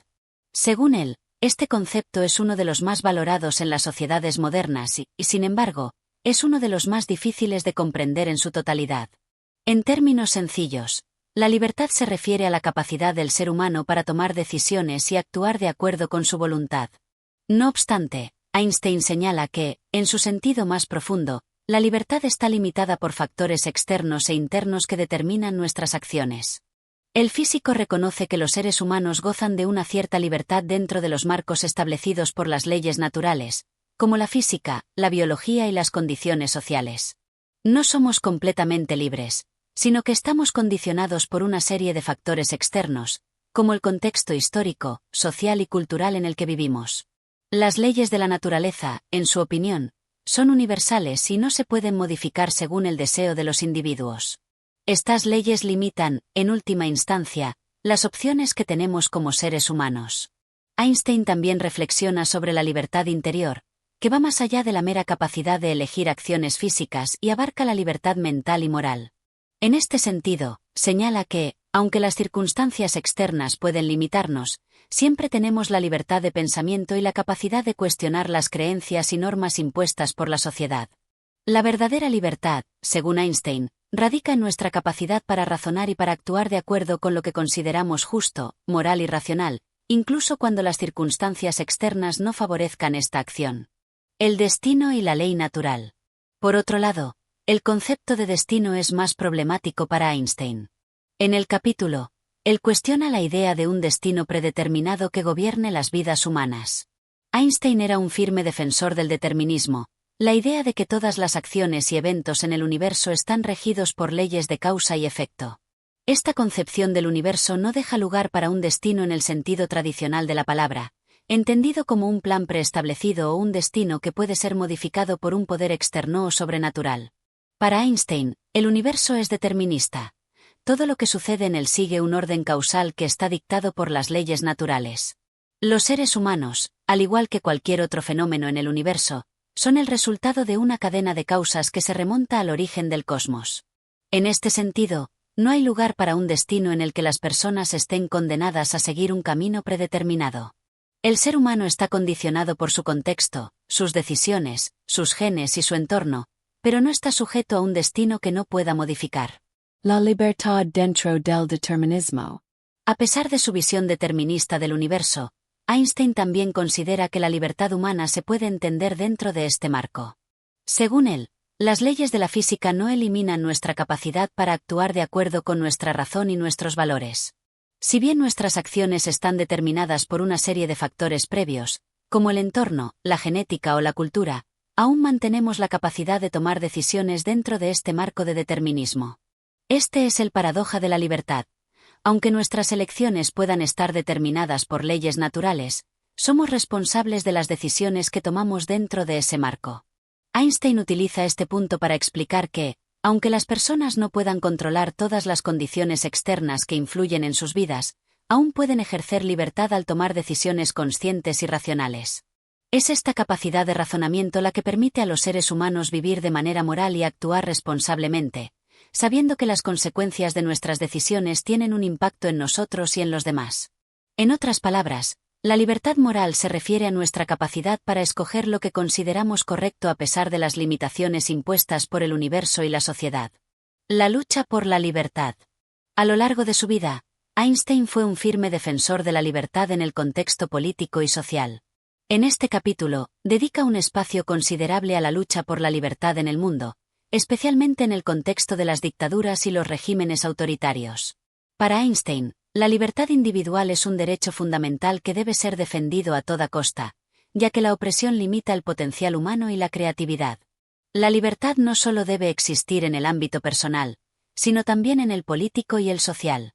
Según él, Este concepto es uno de los más valorados en las sociedades modernas y, sin embargo, es uno de los más difíciles de comprender en su totalidad. En términos sencillos, la libertad se refiere a la capacidad del ser humano para tomar decisiones y actuar de acuerdo con su voluntad. No obstante, Einstein señala que, en su sentido más profundo, la libertad está limitada por factores externos e internos que determinan nuestras acciones. El físico reconoce que los seres humanos gozan de una cierta libertad dentro de los marcos establecidos por las leyes naturales, como la física, la biología y las condiciones sociales. No somos completamente libres, sino que estamos condicionados por una serie de factores externos, como el contexto histórico, social y cultural en el que vivimos. Las leyes de la naturaleza, en su opinión, son universales y no se pueden modificar según el deseo de los individuos. Estas leyes limitan, en última instancia, las opciones que tenemos como seres humanos. Einstein también reflexiona sobre la libertad interior, que va más allá de la mera capacidad de elegir acciones físicas y abarca la libertad mental y moral. En este sentido, señala que, aunque las circunstancias externas pueden limitarnos, siempre tenemos la libertad de pensamiento y la capacidad de cuestionar las creencias y normas impuestas por la sociedad. La verdadera libertad, según Einstein, radica en nuestra capacidad para razonar y para actuar de acuerdo con lo que consideramos justo, moral y racional, incluso cuando las circunstancias externas no favorezcan esta acción. El destino y la ley natural. Por otro lado, el concepto de destino es más problemático para Einstein. En el capítulo, él cuestiona la idea de un destino predeterminado que gobierne las vidas humanas. Einstein era un firme defensor del determinismo, la idea de que todas las acciones y eventos en el universo están regidos por leyes de causa y efecto. Esta concepción del universo no deja lugar para un destino en el sentido tradicional de la palabra, entendido como un plan preestablecido o un destino que puede ser modificado por un poder externo o sobrenatural. Para Einstein, el universo es determinista. Todo lo que sucede en él sigue un orden causal que está dictado por las leyes naturales. Los seres humanos, al igual que cualquier otro fenómeno en el universo, son el resultado de una cadena de causas que se remonta al origen del cosmos. En este sentido, no hay lugar para un destino en el que las personas estén condenadas a seguir un camino predeterminado. El ser humano está condicionado por su contexto, sus decisiones, sus genes y su entorno, pero no está sujeto a un destino que no pueda modificar. La libertad dentro del determinismo. A pesar de su visión determinista del universo, Einstein también considera que la libertad humana se puede entender dentro de este marco. Según él, las leyes de la física no eliminan nuestra capacidad para actuar de acuerdo con nuestra razón y nuestros valores. Si bien nuestras acciones están determinadas por una serie de factores previos, como el entorno, la genética o la cultura, aún mantenemos la capacidad de tomar decisiones dentro de este marco de determinismo. Este es el paradoja de la libertad. Aunque nuestras elecciones puedan estar determinadas por leyes naturales, somos responsables de las decisiones que tomamos dentro de ese marco. Einstein utiliza este punto para explicar que, aunque las personas no puedan controlar todas las condiciones externas que influyen en sus vidas, aún pueden ejercer libertad al tomar decisiones conscientes y racionales. Es esta capacidad de razonamiento la que permite a los seres humanos vivir de manera moral y actuar responsablemente, sabiendo que las consecuencias de nuestras decisiones tienen un impacto en nosotros y en los demás. En otras palabras, la libertad moral se refiere a nuestra capacidad para escoger lo que consideramos correcto a pesar de las limitaciones impuestas por el universo y la sociedad. La lucha por la libertad. A lo largo de su vida, Einstein fue un firme defensor de la libertad en el contexto político y social. En este capítulo, dedica un espacio considerable a la lucha por la libertad en el mundo, especialmente en el contexto de las dictaduras y los regímenes autoritarios. Para Einstein, la libertad individual es un derecho fundamental que debe ser defendido a toda costa, ya que la opresión limita el potencial humano y la creatividad. La libertad no solo debe existir en el ámbito personal, sino también en el político y el social.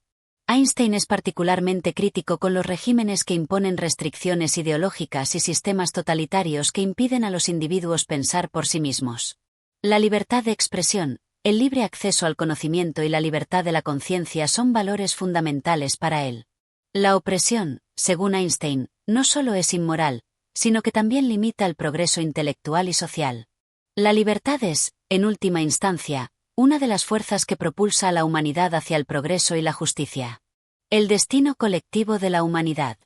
Einstein es particularmente crítico con los regímenes que imponen restricciones ideológicas y sistemas totalitarios que impiden a los individuos pensar por sí mismos. La libertad de expresión, el libre acceso al conocimiento y la libertad de la conciencia son valores fundamentales para él. La opresión, según Einstein, no solo es inmoral, sino que también limita el progreso intelectual y social. La libertad es, en última instancia, una de las fuerzas que propulsa a la humanidad hacia el progreso y la justicia. El destino colectivo de la humanidad.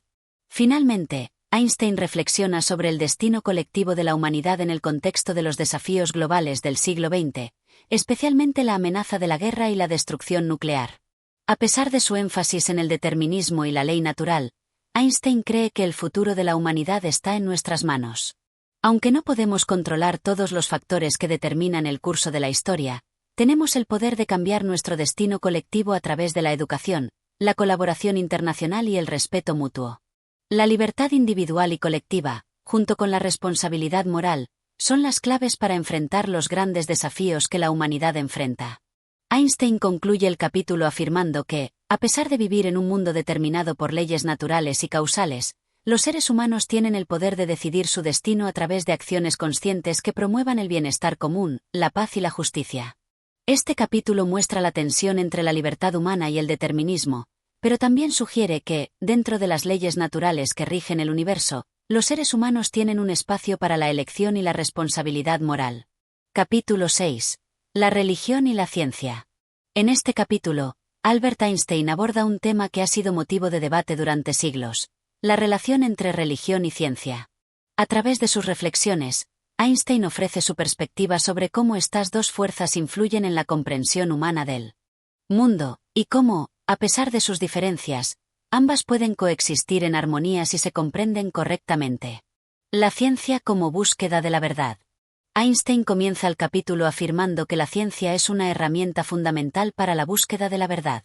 Finalmente, Einstein reflexiona sobre el destino colectivo de la humanidad en el contexto de los desafíos globales del siglo XX, especialmente la amenaza de la guerra y la destrucción nuclear. A pesar de su énfasis en el determinismo y la ley natural, Einstein cree que el futuro de la humanidad está en nuestras manos. Aunque no podemos controlar todos los factores que determinan el curso de la historia, tenemos el poder de cambiar nuestro destino colectivo a través de la educación, la colaboración internacional y el respeto mutuo. La libertad individual y colectiva, junto con la responsabilidad moral, son las claves para enfrentar los grandes desafíos que la humanidad enfrenta. Einstein concluye el capítulo afirmando que, a pesar de vivir en un mundo determinado por leyes naturales y causales, los seres humanos tienen el poder de decidir su destino a través de acciones conscientes que promuevan el bienestar común, la paz y la justicia. Este capítulo muestra la tensión entre la libertad humana y el determinismo, pero también sugiere que, dentro de las leyes naturales que rigen el universo, los seres humanos tienen un espacio para la elección y la responsabilidad moral. Capítulo 6. La religión y la ciencia. En este capítulo, Albert Einstein aborda un tema que ha sido motivo de debate durante siglos: la relación entre religión y ciencia. A través de sus reflexiones, Einstein ofrece su perspectiva sobre cómo estas dos fuerzas influyen en la comprensión humana del mundo, y cómo, a pesar de sus diferencias, ambas pueden coexistir en armonía si se comprenden correctamente. La ciencia como búsqueda de la verdad. Einstein comienza el capítulo afirmando que la ciencia es una herramienta fundamental para la búsqueda de la verdad.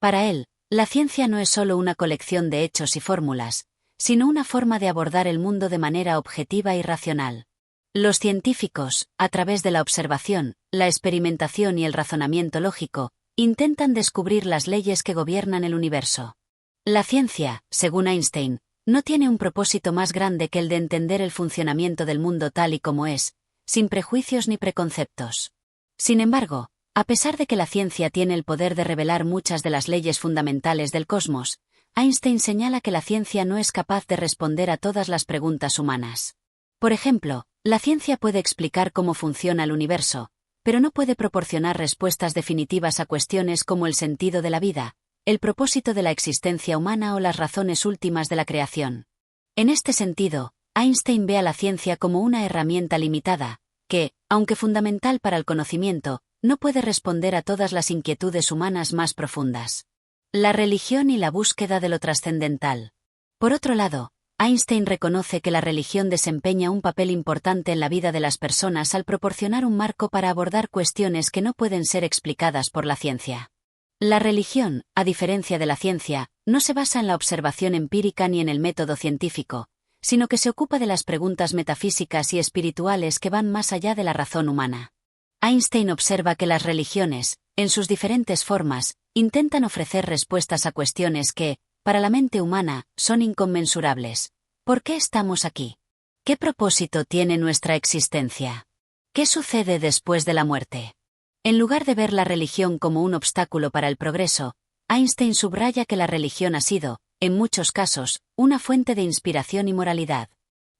Para él, la ciencia no es solo una colección de hechos y fórmulas, sino una forma de abordar el mundo de manera objetiva y racional. Los científicos, a través de la observación, la experimentación y el razonamiento lógico, intentan descubrir las leyes que gobiernan el universo. La ciencia, según Einstein, no tiene un propósito más grande que el de entender el funcionamiento del mundo tal y como es, sin prejuicios ni preconceptos. Sin embargo, a pesar de que la ciencia tiene el poder de revelar muchas de las leyes fundamentales del cosmos, Einstein señala que la ciencia no es capaz de responder a todas las preguntas humanas. Por ejemplo, la ciencia puede explicar cómo funciona el universo, pero no puede proporcionar respuestas definitivas a cuestiones como el sentido de la vida, el propósito de la existencia humana o las razones últimas de la creación. En este sentido, Einstein ve a la ciencia como una herramienta limitada, que, aunque fundamental para el conocimiento, no puede responder a todas las inquietudes humanas más profundas. La religión y la búsqueda de lo trascendental. Por otro lado, Einstein reconoce que la religión desempeña un papel importante en la vida de las personas al proporcionar un marco para abordar cuestiones que no pueden ser explicadas por la ciencia. La religión, a diferencia de la ciencia, no se basa en la observación empírica ni en el método científico, sino que se ocupa de las preguntas metafísicas y espirituales que van más allá de la razón humana. Einstein observa que las religiones, en sus diferentes formas, intentan ofrecer respuestas a cuestiones que, para la mente humana, son inconmensurables. ¿Por qué estamos aquí? ¿Qué propósito tiene nuestra existencia? ¿Qué sucede después de la muerte? En lugar de ver la religión como un obstáculo para el progreso, Einstein subraya que la religión ha sido, en muchos casos, una fuente de inspiración y moralidad.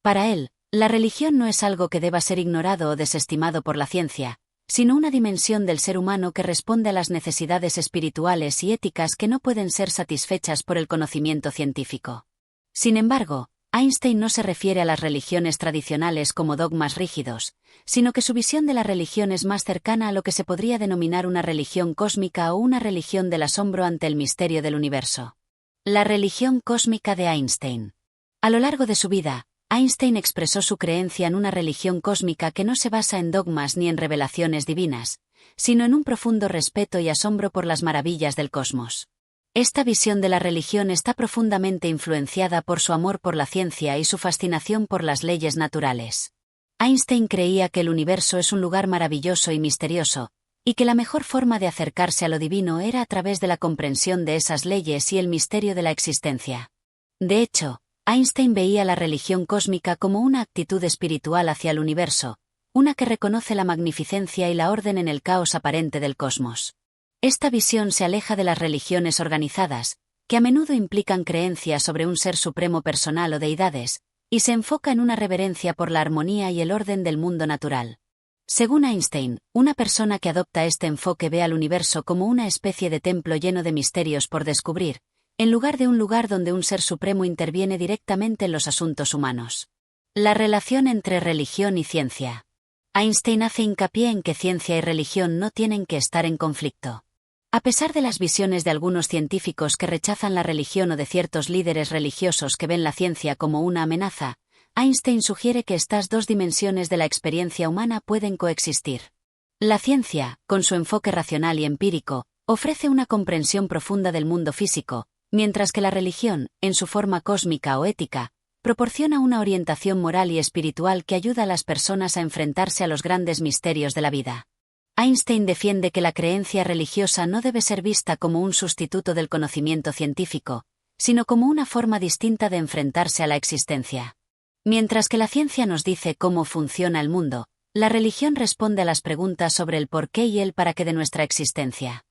Para él, la religión no es algo que deba ser ignorado o desestimado por la ciencia, sino una dimensión del ser humano que responde a las necesidades espirituales y éticas que no pueden ser satisfechas por el conocimiento científico. Sin embargo, Einstein no se refiere a las religiones tradicionales como dogmas rígidos, sino que su visión de la religión es más cercana a lo que se podría denominar una religión cósmica o una religión del asombro ante el misterio del universo. La religión cósmica de Einstein. A lo largo de su vida, Einstein expresó su creencia en una religión cósmica que no se basa en dogmas ni en revelaciones divinas, sino en un profundo respeto y asombro por las maravillas del cosmos. Esta visión de la religión está profundamente influenciada por su amor por la ciencia y su fascinación por las leyes naturales. Einstein creía que el universo es un lugar maravilloso y misterioso, y que la mejor forma de acercarse a lo divino era a través de la comprensión de esas leyes y el misterio de la existencia. De hecho, Einstein veía la religión cósmica como una actitud espiritual hacia el universo, una que reconoce la magnificencia y la orden en el caos aparente del cosmos. Esta visión se aleja de las religiones organizadas, que a menudo implican creencias sobre un ser supremo personal o deidades, y se enfoca en una reverencia por la armonía y el orden del mundo natural. Según Einstein, una persona que adopta este enfoque ve al universo como una especie de templo lleno de misterios por descubrir, en lugar de un lugar donde un ser supremo interviene directamente en los asuntos humanos. La relación entre religión y ciencia. Einstein hace hincapié en que ciencia y religión no tienen que estar en conflicto. A pesar de las visiones de algunos científicos que rechazan la religión o de ciertos líderes religiosos que ven la ciencia como una amenaza, Einstein sugiere que estas dos dimensiones de la experiencia humana pueden coexistir. La ciencia, con su enfoque racional y empírico, ofrece una comprensión profunda del mundo físico, mientras que la religión, en su forma cósmica o ética, proporciona una orientación moral y espiritual que ayuda a las personas a enfrentarse a los grandes misterios de la vida. Einstein defiende que la creencia religiosa no debe ser vista como un sustituto del conocimiento científico, sino como una forma distinta de enfrentarse a la existencia. Mientras que la ciencia nos dice cómo funciona el mundo, la religión responde a las preguntas sobre el porqué y el para qué de nuestra existencia.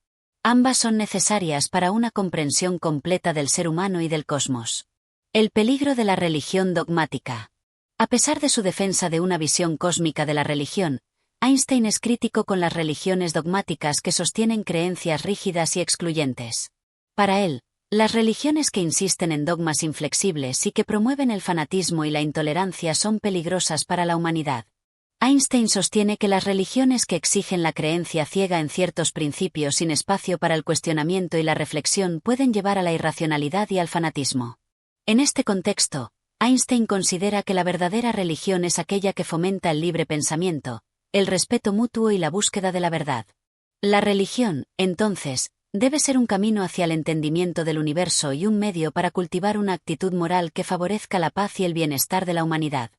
Ambas son necesarias para una comprensión completa del ser humano y del cosmos. El peligro de la religión dogmática. A pesar de su defensa de una visión cósmica de la religión, Einstein es crítico con las religiones dogmáticas que sostienen creencias rígidas y excluyentes. Para él, las religiones que insisten en dogmas inflexibles y que promueven el fanatismo y la intolerancia son peligrosas para la humanidad. Einstein sostiene que las religiones que exigen la creencia ciega en ciertos principios sin espacio para el cuestionamiento y la reflexión pueden llevar a la irracionalidad y al fanatismo. En este contexto, Einstein considera que la verdadera religión es aquella que fomenta el libre pensamiento, el respeto mutuo y la búsqueda de la verdad. La religión, entonces, debe ser un camino hacia el entendimiento del universo y un medio para cultivar una actitud moral que favorezca la paz y el bienestar de la humanidad.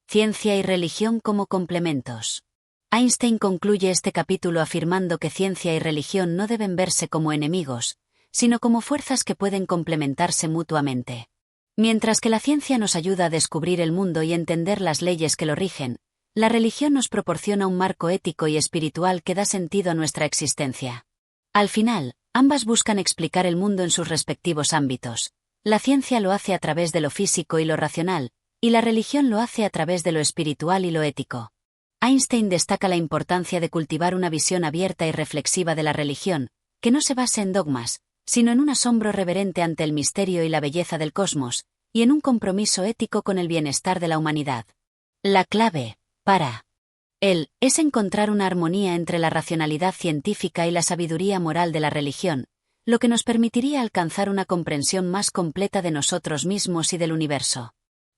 Ciencia y religión como complementos. Einstein concluye este capítulo afirmando que ciencia y religión no deben verse como enemigos, sino como fuerzas que pueden complementarse mutuamente. Mientras que la ciencia nos ayuda a descubrir el mundo y entender las leyes que lo rigen, la religión nos proporciona un marco ético y espiritual que da sentido a nuestra existencia. Al final, ambas buscan explicar el mundo en sus respectivos ámbitos. La ciencia lo hace a través de lo físico y lo racional, y la religión lo hace a través de lo espiritual y lo ético. Einstein destaca la importancia de cultivar una visión abierta y reflexiva de la religión, que no se base en dogmas, sino en un asombro reverente ante el misterio y la belleza del cosmos, y en un compromiso ético con el bienestar de la humanidad. La clave, para él, es encontrar una armonía entre la racionalidad científica y la sabiduría moral de la religión, lo que nos permitiría alcanzar una comprensión más completa de nosotros mismos y del universo.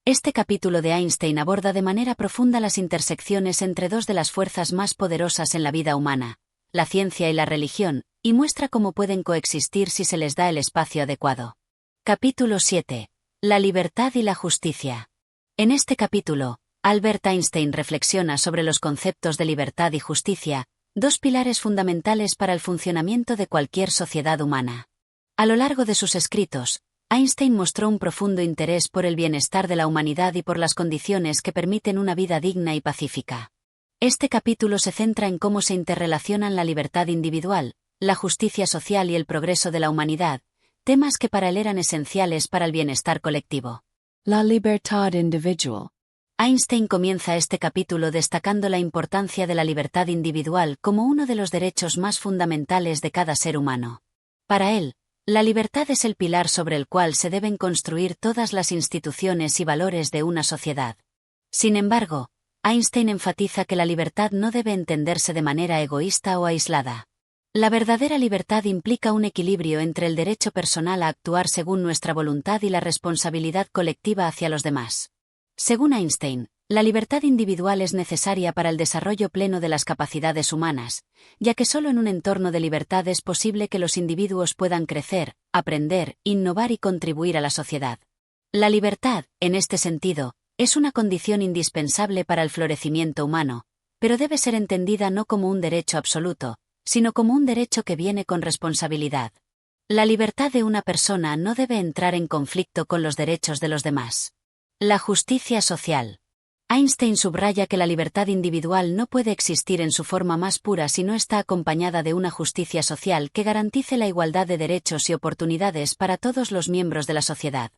Este capítulo de Einstein aborda de manera profunda las intersecciones entre dos de las fuerzas más poderosas en la vida humana, la ciencia y la religión, y muestra cómo pueden coexistir si se les da el espacio adecuado. Capítulo 7. La libertad y la justicia. En este capítulo, Albert Einstein reflexiona sobre los conceptos de libertad y justicia, dos pilares fundamentales para el funcionamiento de cualquier sociedad humana. A lo largo de sus escritos, Einstein mostró un profundo interés por el bienestar de la humanidad y por las condiciones que permiten una vida digna y pacífica. Este capítulo se centra en cómo se interrelacionan la libertad individual, la justicia social y el progreso de la humanidad, temas que para él eran esenciales para el bienestar colectivo. La libertad individual. Einstein comienza este capítulo destacando la importancia de la libertad individual como uno de los derechos más fundamentales de cada ser humano. Para él, la libertad es el pilar sobre el cual se deben construir todas las instituciones y valores de una sociedad. Sin embargo, Einstein enfatiza que la libertad no debe entenderse de manera egoísta o aislada. La verdadera libertad implica un equilibrio entre el derecho personal a actuar según nuestra voluntad y la responsabilidad colectiva hacia los demás. Según Einstein, la libertad individual es necesaria para el desarrollo pleno de las capacidades humanas, ya que solo en un entorno de libertad es posible que los individuos puedan crecer, aprender, innovar y contribuir a la sociedad. La libertad, en este sentido, es una condición indispensable para el florecimiento humano, pero debe ser entendida no como un derecho absoluto, sino como un derecho que viene con responsabilidad. La libertad de una persona no debe entrar en conflicto con los derechos de los demás. La justicia social. Einstein subraya que la libertad individual no puede existir en su forma más pura si no está acompañada de una justicia social que garantice la igualdad de derechos y oportunidades para todos los miembros de la sociedad.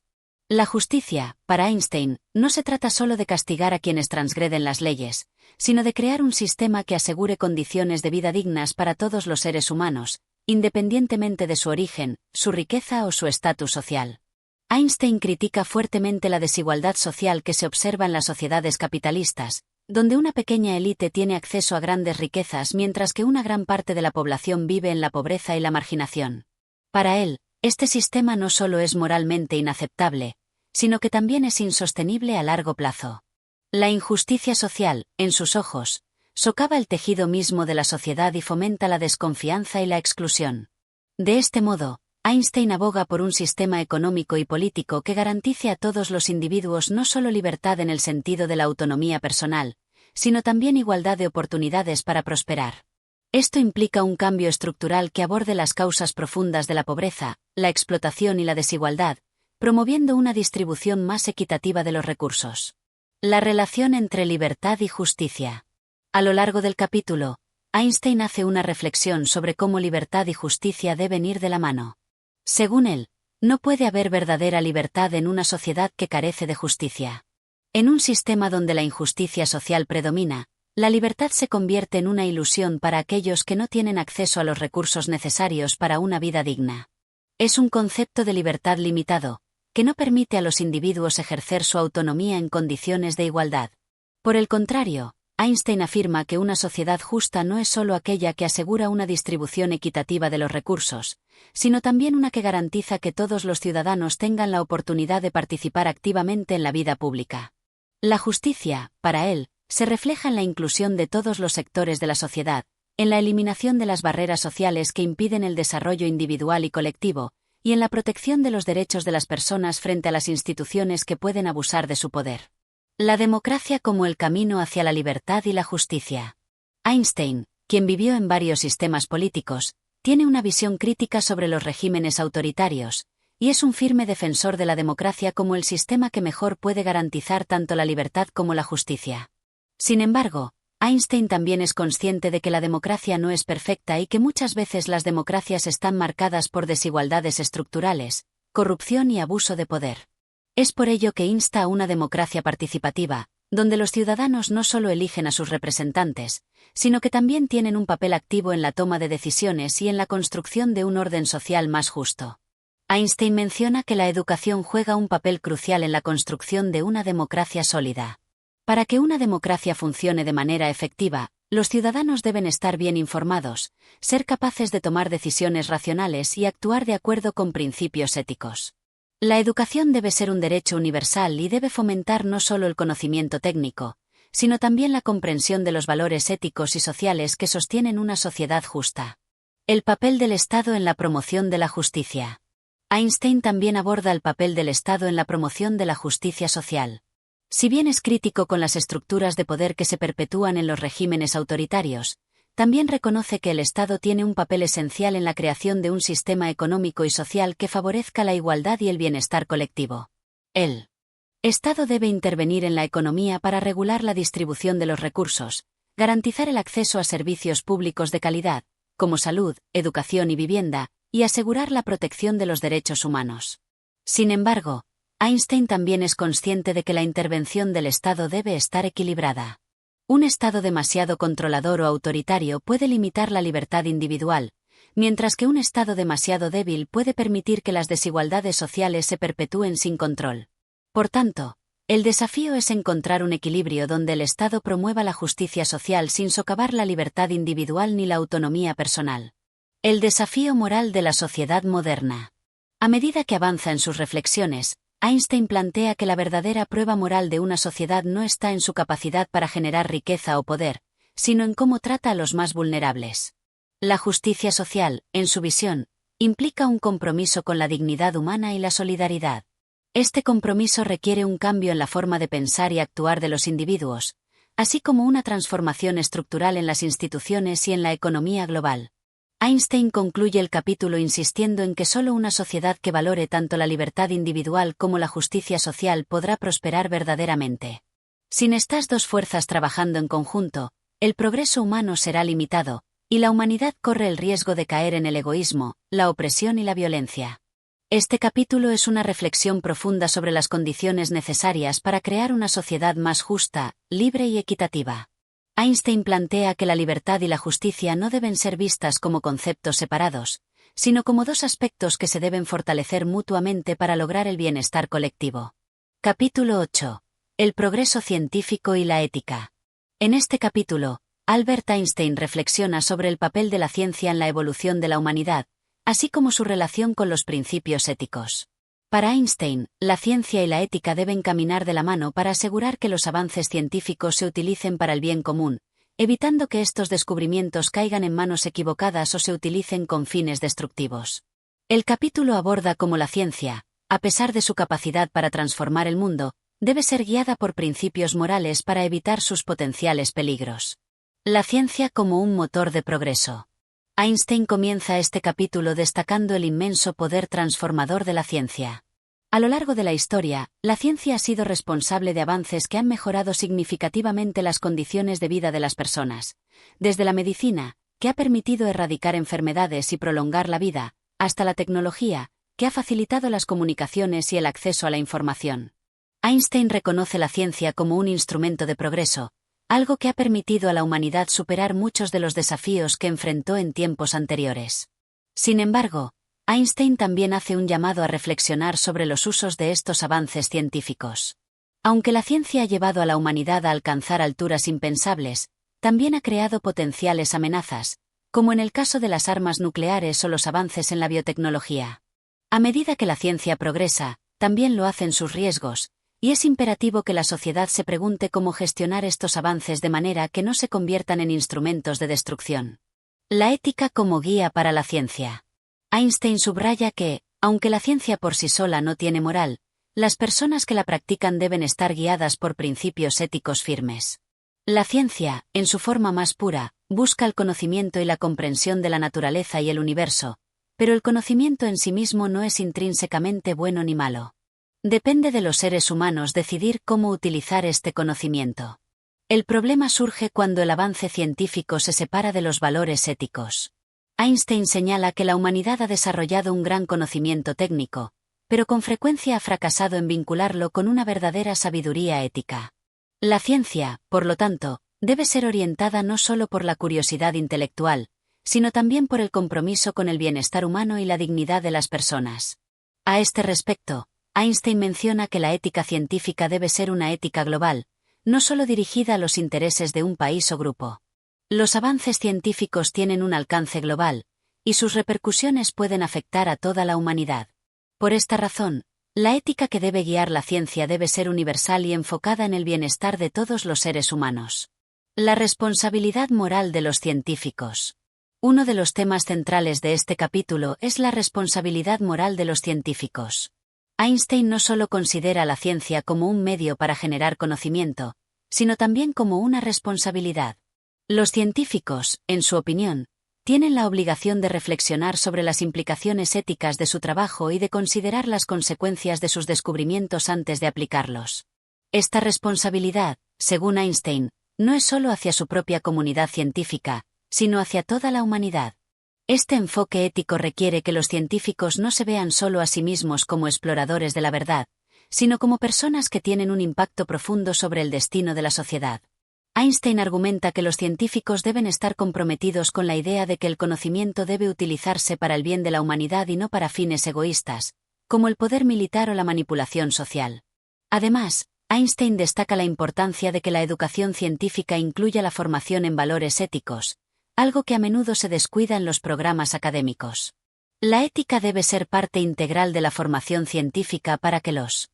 La justicia, para Einstein, no se trata solo de castigar a quienes transgreden las leyes, sino de crear un sistema que asegure condiciones de vida dignas para todos los seres humanos, independientemente de su origen, su riqueza o su estatus social. Einstein critica fuertemente la desigualdad social que se observa en las sociedades capitalistas, donde una pequeña élite tiene acceso a grandes riquezas mientras que una gran parte de la población vive en la pobreza y la marginación. Para él, este sistema no solo es moralmente inaceptable, sino que también es insostenible a largo plazo. La injusticia social, en sus ojos, socava el tejido mismo de la sociedad y fomenta la desconfianza y la exclusión. De este modo, Einstein aboga por un sistema económico y político que garantice a todos los individuos no solo libertad en el sentido de la autonomía personal, sino también igualdad de oportunidades para prosperar. Esto implica un cambio estructural que aborde las causas profundas de la pobreza, la explotación y la desigualdad, promoviendo una distribución más equitativa de los recursos. La relación entre libertad y justicia. A lo largo del capítulo, Einstein hace una reflexión sobre cómo libertad y justicia deben ir de la mano. Según él, no puede haber verdadera libertad en una sociedad que carece de justicia. En un sistema donde la injusticia social predomina, la libertad se convierte en una ilusión para aquellos que no tienen acceso a los recursos necesarios para una vida digna. Es un concepto de libertad limitado, que no permite a los individuos ejercer su autonomía en condiciones de igualdad. Por el contrario, Einstein afirma que una sociedad justa no es solo aquella que asegura una distribución equitativa de los recursos, sino también una que garantiza que todos los ciudadanos tengan la oportunidad de participar activamente en la vida pública. La justicia, para él, se refleja en la inclusión de todos los sectores de la sociedad, en la eliminación de las barreras sociales que impiden el desarrollo individual y colectivo, y en la protección de los derechos de las personas frente a las instituciones que pueden abusar de su poder. La democracia como el camino hacia la libertad y la justicia. Einstein, quien vivió en varios sistemas políticos, tiene una visión crítica sobre los regímenes autoritarios, y es un firme defensor de la democracia como el sistema que mejor puede garantizar tanto la libertad como la justicia. Sin embargo, Einstein también es consciente de que la democracia no es perfecta y que muchas veces las democracias están marcadas por desigualdades estructurales, corrupción y abuso de poder. Es por ello que insta a una democracia participativa, donde los ciudadanos no solo eligen a sus representantes, sino que también tienen un papel activo en la toma de decisiones y en la construcción de un orden social más justo. Einstein menciona que la educación juega un papel crucial en la construcción de una democracia sólida. Para que una democracia funcione de manera efectiva, los ciudadanos deben estar bien informados, ser capaces de tomar decisiones racionales y actuar de acuerdo con principios éticos. La educación debe ser un derecho universal y debe fomentar no solo el conocimiento técnico, sino también la comprensión de los valores éticos y sociales que sostienen una sociedad justa. El papel del Estado en la promoción de la justicia. Einstein también aborda el papel del Estado en la promoción de la justicia social. Si bien es crítico con las estructuras de poder que se perpetúan en los regímenes autoritarios, también reconoce que el Estado tiene un papel esencial en la creación de un sistema económico y social que favorezca la igualdad y el bienestar colectivo. El Estado debe intervenir en la economía para regular la distribución de los recursos, garantizar el acceso a servicios públicos de calidad, como salud, educación y vivienda, y asegurar la protección de los derechos humanos. Sin embargo, Einstein también es consciente de que la intervención del Estado debe estar equilibrada. Un Estado demasiado controlador o autoritario puede limitar la libertad individual, mientras que un Estado demasiado débil puede permitir que las desigualdades sociales se perpetúen sin control. Por tanto, el desafío es encontrar un equilibrio donde el Estado promueva la justicia social sin socavar la libertad individual ni la autonomía personal. El desafío moral de la sociedad moderna. A medida que avanza en sus reflexiones, Einstein plantea que la verdadera prueba moral de una sociedad no está en su capacidad para generar riqueza o poder, sino en cómo trata a los más vulnerables. La justicia social, en su visión, implica un compromiso con la dignidad humana y la solidaridad. Este compromiso requiere un cambio en la forma de pensar y actuar de los individuos, así como una transformación estructural en las instituciones y en la economía global. Einstein concluye el capítulo insistiendo en que solo una sociedad que valore tanto la libertad individual como la justicia social podrá prosperar verdaderamente. Sin estas dos fuerzas trabajando en conjunto, el progreso humano será limitado, y la humanidad corre el riesgo de caer en el egoísmo, la opresión y la violencia. Este capítulo es una reflexión profunda sobre las condiciones necesarias para crear una sociedad más justa, libre y equitativa. Einstein plantea que la libertad y la justicia no deben ser vistas como conceptos separados, sino como dos aspectos que se deben fortalecer mutuamente para lograr el bienestar colectivo. Capítulo 8. El progreso científico y la ética. En este capítulo, Albert Einstein reflexiona sobre el papel de la ciencia en la evolución de la humanidad, así como su relación con los principios éticos. Para Einstein, la ciencia y la ética deben caminar de la mano para asegurar que los avances científicos se utilicen para el bien común, evitando que estos descubrimientos caigan en manos equivocadas o se utilicen con fines destructivos. El capítulo aborda cómo la ciencia, a pesar de su capacidad para transformar el mundo, debe ser guiada por principios morales para evitar sus potenciales peligros. La ciencia como un motor de progreso. Einstein comienza este capítulo destacando el inmenso poder transformador de la ciencia. A lo largo de la historia, la ciencia ha sido responsable de avances que han mejorado significativamente las condiciones de vida de las personas, desde la medicina, que ha permitido erradicar enfermedades y prolongar la vida, hasta la tecnología, que ha facilitado las comunicaciones y el acceso a la información. Einstein reconoce la ciencia como un instrumento de progreso, algo que ha permitido a la humanidad superar muchos de los desafíos que enfrentó en tiempos anteriores. Sin embargo, Einstein también hace un llamado a reflexionar sobre los usos de estos avances científicos. Aunque la ciencia ha llevado a la humanidad a alcanzar alturas impensables, también ha creado potenciales amenazas, como en el caso de las armas nucleares o los avances en la biotecnología. A medida que la ciencia progresa, también lo hacen sus riesgos, y es imperativo que la sociedad se pregunte cómo gestionar estos avances de manera que no se conviertan en instrumentos de destrucción. La ética como guía para la ciencia. Einstein subraya que, aunque la ciencia por sí sola no tiene moral, las personas que la practican deben estar guiadas por principios éticos firmes. La ciencia, en su forma más pura, busca el conocimiento y la comprensión de la naturaleza y el universo, pero el conocimiento en sí mismo no es intrínsecamente bueno ni malo. Depende de los seres humanos decidir cómo utilizar este conocimiento. El problema surge cuando el avance científico se separa de los valores éticos. Einstein señala que la humanidad ha desarrollado un gran conocimiento técnico, pero con frecuencia ha fracasado en vincularlo con una verdadera sabiduría ética. La ciencia, por lo tanto, debe ser orientada no solo por la curiosidad intelectual, sino también por el compromiso con el bienestar humano y la dignidad de las personas. A este respecto, Einstein menciona que la ética científica debe ser una ética global, no solo dirigida a los intereses de un país o grupo. Los avances científicos tienen un alcance global, y sus repercusiones pueden afectar a toda la humanidad. Por esta razón, la ética que debe guiar la ciencia debe ser universal y enfocada en el bienestar de todos los seres humanos. La responsabilidad moral de los científicos. Uno de los temas centrales de este capítulo es la responsabilidad moral de los científicos. Einstein no solo considera la ciencia como un medio para generar conocimiento, sino también como una responsabilidad. Los científicos, en su opinión, tienen la obligación de reflexionar sobre las implicaciones éticas de su trabajo y de considerar las consecuencias de sus descubrimientos antes de aplicarlos. Esta responsabilidad, según Einstein, no es solo hacia su propia comunidad científica, sino hacia toda la humanidad. Este enfoque ético requiere que los científicos no se vean solo a sí mismos como exploradores de la verdad, sino como personas que tienen un impacto profundo sobre el destino de la sociedad. Einstein argumenta que los científicos deben estar comprometidos con la idea de que el conocimiento debe utilizarse para el bien de la humanidad y no para fines egoístas, como el poder militar o la manipulación social. Además, Einstein destaca la importancia de que la educación científica incluya la formación en valores éticos, algo que a menudo se descuida en los programas académicos. La ética debe ser parte integral de la formación científica para que los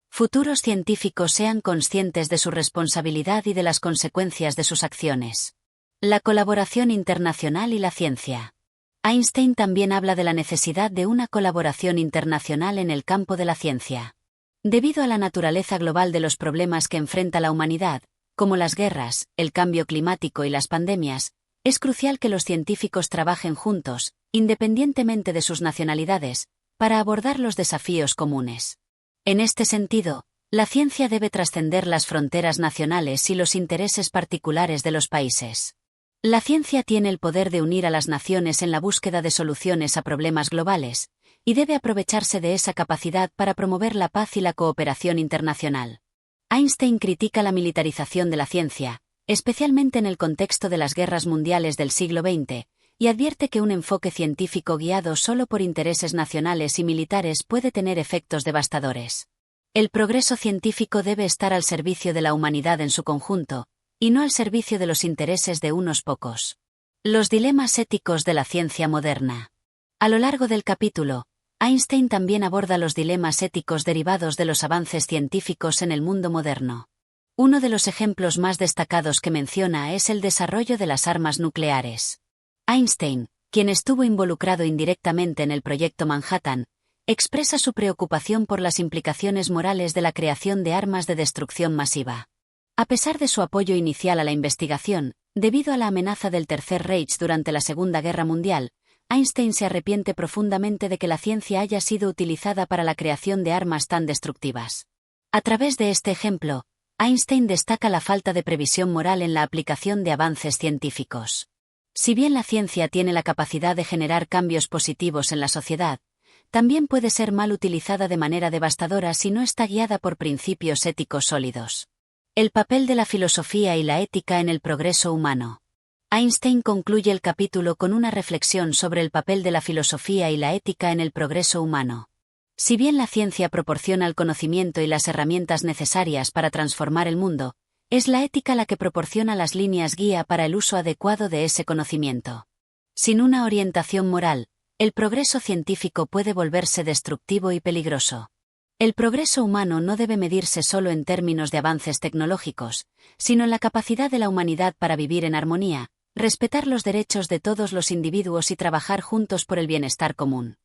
futuros científicos sean conscientes de su responsabilidad y de las consecuencias de sus acciones. La colaboración internacional y la ciencia. Einstein también habla de la necesidad de una colaboración internacional en el campo de la ciencia. Debido a la naturaleza global de los problemas que enfrenta la humanidad, como las guerras, el cambio climático y las pandemias, es crucial que los científicos trabajen juntos, independientemente de sus nacionalidades, para abordar los desafíos comunes. En este sentido, la ciencia debe trascender las fronteras nacionales y los intereses particulares de los países. La ciencia tiene el poder de unir a las naciones en la búsqueda de soluciones a problemas globales, y debe aprovecharse de esa capacidad para promover la paz y la cooperación internacional. Einstein critica la militarización de la ciencia, especialmente en el contexto de las guerras mundiales del siglo XX, y advierte que un enfoque científico guiado solo por intereses nacionales y militares puede tener efectos devastadores. El progreso científico debe estar al servicio de la humanidad en su conjunto, y no al servicio de los intereses de unos pocos. Los dilemas éticos de la ciencia moderna. A lo largo del capítulo, Einstein también aborda los dilemas éticos derivados de los avances científicos en el mundo moderno. Uno de los ejemplos más destacados que menciona es el desarrollo de las armas nucleares. Einstein, quien estuvo involucrado indirectamente en el proyecto Manhattan, expresa su preocupación por las implicaciones morales de la creación de armas de destrucción masiva. A pesar de su apoyo inicial a la investigación, debido a la amenaza del Tercer Reich durante la Segunda Guerra Mundial, Einstein se arrepiente profundamente de que la ciencia haya sido utilizada para la creación de armas tan destructivas. A través de este ejemplo, Einstein destaca la falta de previsión moral en la aplicación de avances científicos. Si bien la ciencia tiene la capacidad de generar cambios positivos en la sociedad, también puede ser mal utilizada de manera devastadora si no está guiada por principios éticos sólidos. El papel de la filosofía y la ética en el progreso humano. Einstein concluye el capítulo con una reflexión sobre el papel de la filosofía y la ética en el progreso humano. Si bien la ciencia proporciona el conocimiento y las herramientas necesarias para transformar el mundo, es la ética la que proporciona las líneas guía para el uso adecuado de ese conocimiento. Sin una orientación moral, el progreso científico puede volverse destructivo y peligroso. El progreso humano no debe medirse solo en términos de avances tecnológicos, sino en la capacidad de la humanidad para vivir en armonía, respetar los derechos de todos los individuos y trabajar juntos por el bienestar común.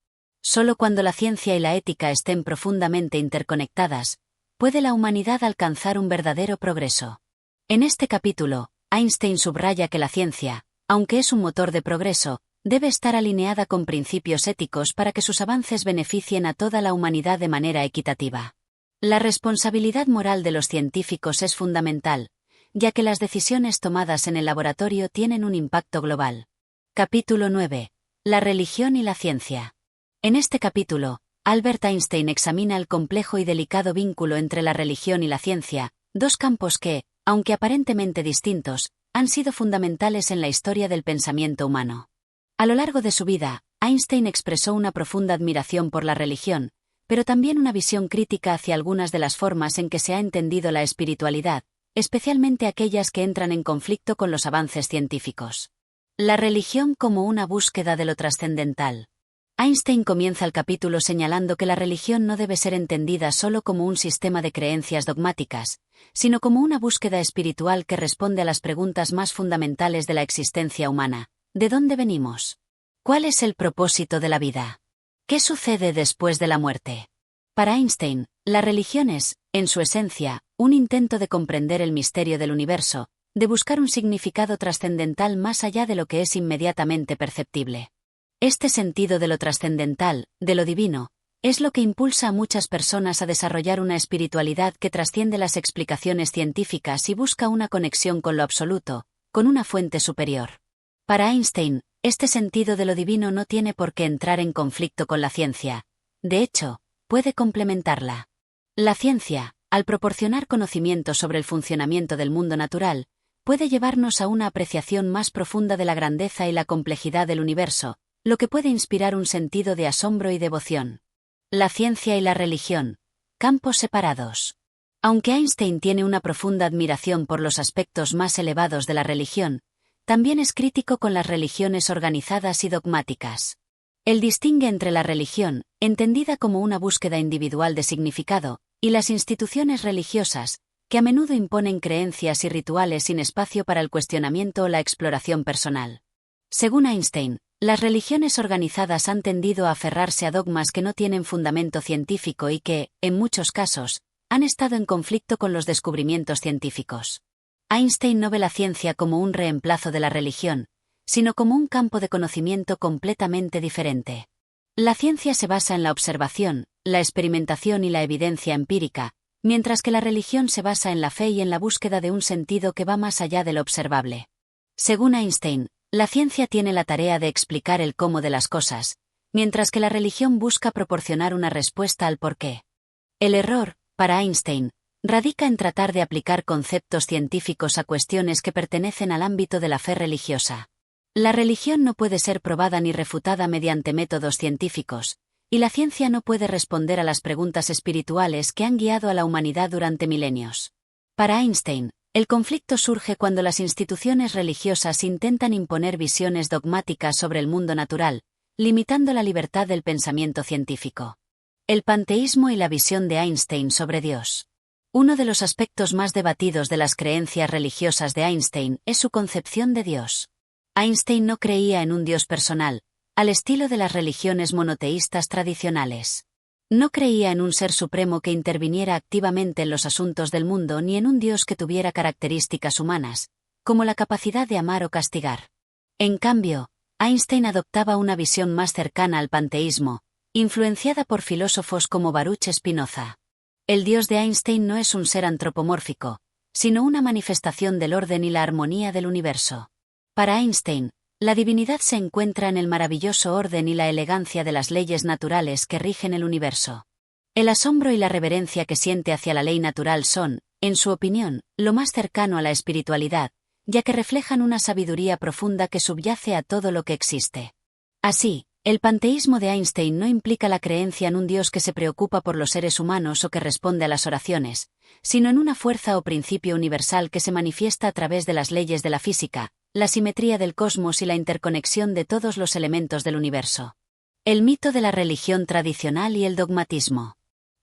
Solo cuando la ciencia y la ética estén profundamente interconectadas, puede la humanidad alcanzar un verdadero progreso. En este capítulo, Einstein subraya que la ciencia, aunque es un motor de progreso, debe estar alineada con principios éticos para que sus avances beneficien a toda la humanidad de manera equitativa. La responsabilidad moral de los científicos es fundamental, ya que las decisiones tomadas en el laboratorio tienen un impacto global. Capítulo 9. La religión y la ciencia. En este capítulo, Albert Einstein examina el complejo y delicado vínculo entre la religión y la ciencia, dos campos que, aunque aparentemente distintos, han sido fundamentales en la historia del pensamiento humano. A lo largo de su vida, Einstein expresó una profunda admiración por la religión, pero también una visión crítica hacia algunas de las formas en que se ha entendido la espiritualidad, especialmente aquellas que entran en conflicto con los avances científicos. La religión como una búsqueda de lo trascendental. Einstein comienza el capítulo señalando que la religión no debe ser entendida solo como un sistema de creencias dogmáticas, sino como una búsqueda espiritual que responde a las preguntas más fundamentales de la existencia humana. ¿De dónde venimos? ¿Cuál es el propósito de la vida? ¿Qué sucede después de la muerte? Para Einstein, la religión es, en su esencia, un intento de comprender el misterio del universo, de buscar un significado trascendental más allá de lo que es inmediatamente perceptible. Este sentido de lo trascendental, de lo divino, es lo que impulsa a muchas personas a desarrollar una espiritualidad que trasciende las explicaciones científicas y busca una conexión con lo absoluto, con una fuente superior. Para Einstein, este sentido de lo divino no tiene por qué entrar en conflicto con la ciencia. De hecho, puede complementarla. La ciencia, al proporcionar conocimiento sobre el funcionamiento del mundo natural, puede llevarnos a una apreciación más profunda de la grandeza y la complejidad del universo, lo que puede inspirar un sentido de asombro y devoción. La ciencia y la religión, campos separados. Aunque Einstein tiene una profunda admiración por los aspectos más elevados de la religión, también es crítico con las religiones organizadas y dogmáticas. Él distingue entre la religión, entendida como una búsqueda individual de significado, y las instituciones religiosas, que a menudo imponen creencias y rituales sin espacio para el cuestionamiento o la exploración personal. Según Einstein, las religiones organizadas han tendido a aferrarse a dogmas que no tienen fundamento científico y que, en muchos casos, han estado en conflicto con los descubrimientos científicos. Einstein no ve la ciencia como un reemplazo de la religión, sino como un campo de conocimiento completamente diferente. La ciencia se basa en la observación, la experimentación y la evidencia empírica, mientras que la religión se basa en la fe y en la búsqueda de un sentido que va más allá de lo observable. Según Einstein, la ciencia tiene la tarea de explicar el cómo de las cosas, mientras que la religión busca proporcionar una respuesta al porqué. El error, para Einstein, radica en tratar de aplicar conceptos científicos a cuestiones que pertenecen al ámbito de la fe religiosa. La religión no puede ser probada ni refutada mediante métodos científicos, y la ciencia no puede responder a las preguntas espirituales que han guiado a la humanidad durante milenios. Para Einstein, el conflicto surge cuando las instituciones religiosas intentan imponer visiones dogmáticas sobre el mundo natural, limitando la libertad del pensamiento científico. El panteísmo y la visión de Einstein sobre Dios. Uno de los aspectos más debatidos de las creencias religiosas de Einstein es su concepción de Dios. Einstein no creía en un Dios personal, al estilo de las religiones monoteístas tradicionales. No creía en un ser supremo que interviniera activamente en los asuntos del mundo ni en un Dios que tuviera características humanas, como la capacidad de amar o castigar. En cambio, Einstein adoptaba una visión más cercana al panteísmo, influenciada por filósofos como Baruch Spinoza. El Dios de Einstein no es un ser antropomórfico, sino una manifestación del orden y la armonía del universo. Para Einstein, la divinidad se encuentra en el maravilloso orden y la elegancia de las leyes naturales que rigen el universo. El asombro y la reverencia que siente hacia la ley natural son, en su opinión, lo más cercano a la espiritualidad, ya que reflejan una sabiduría profunda que subyace a todo lo que existe. Así, el panteísmo de Einstein no implica la creencia en un Dios que se preocupa por los seres humanos o que responde a las oraciones, sino en una fuerza o principio universal que se manifiesta a través de las leyes de la física, la simetría del cosmos y la interconexión de todos los elementos del universo. El mito de la religión tradicional y el dogmatismo.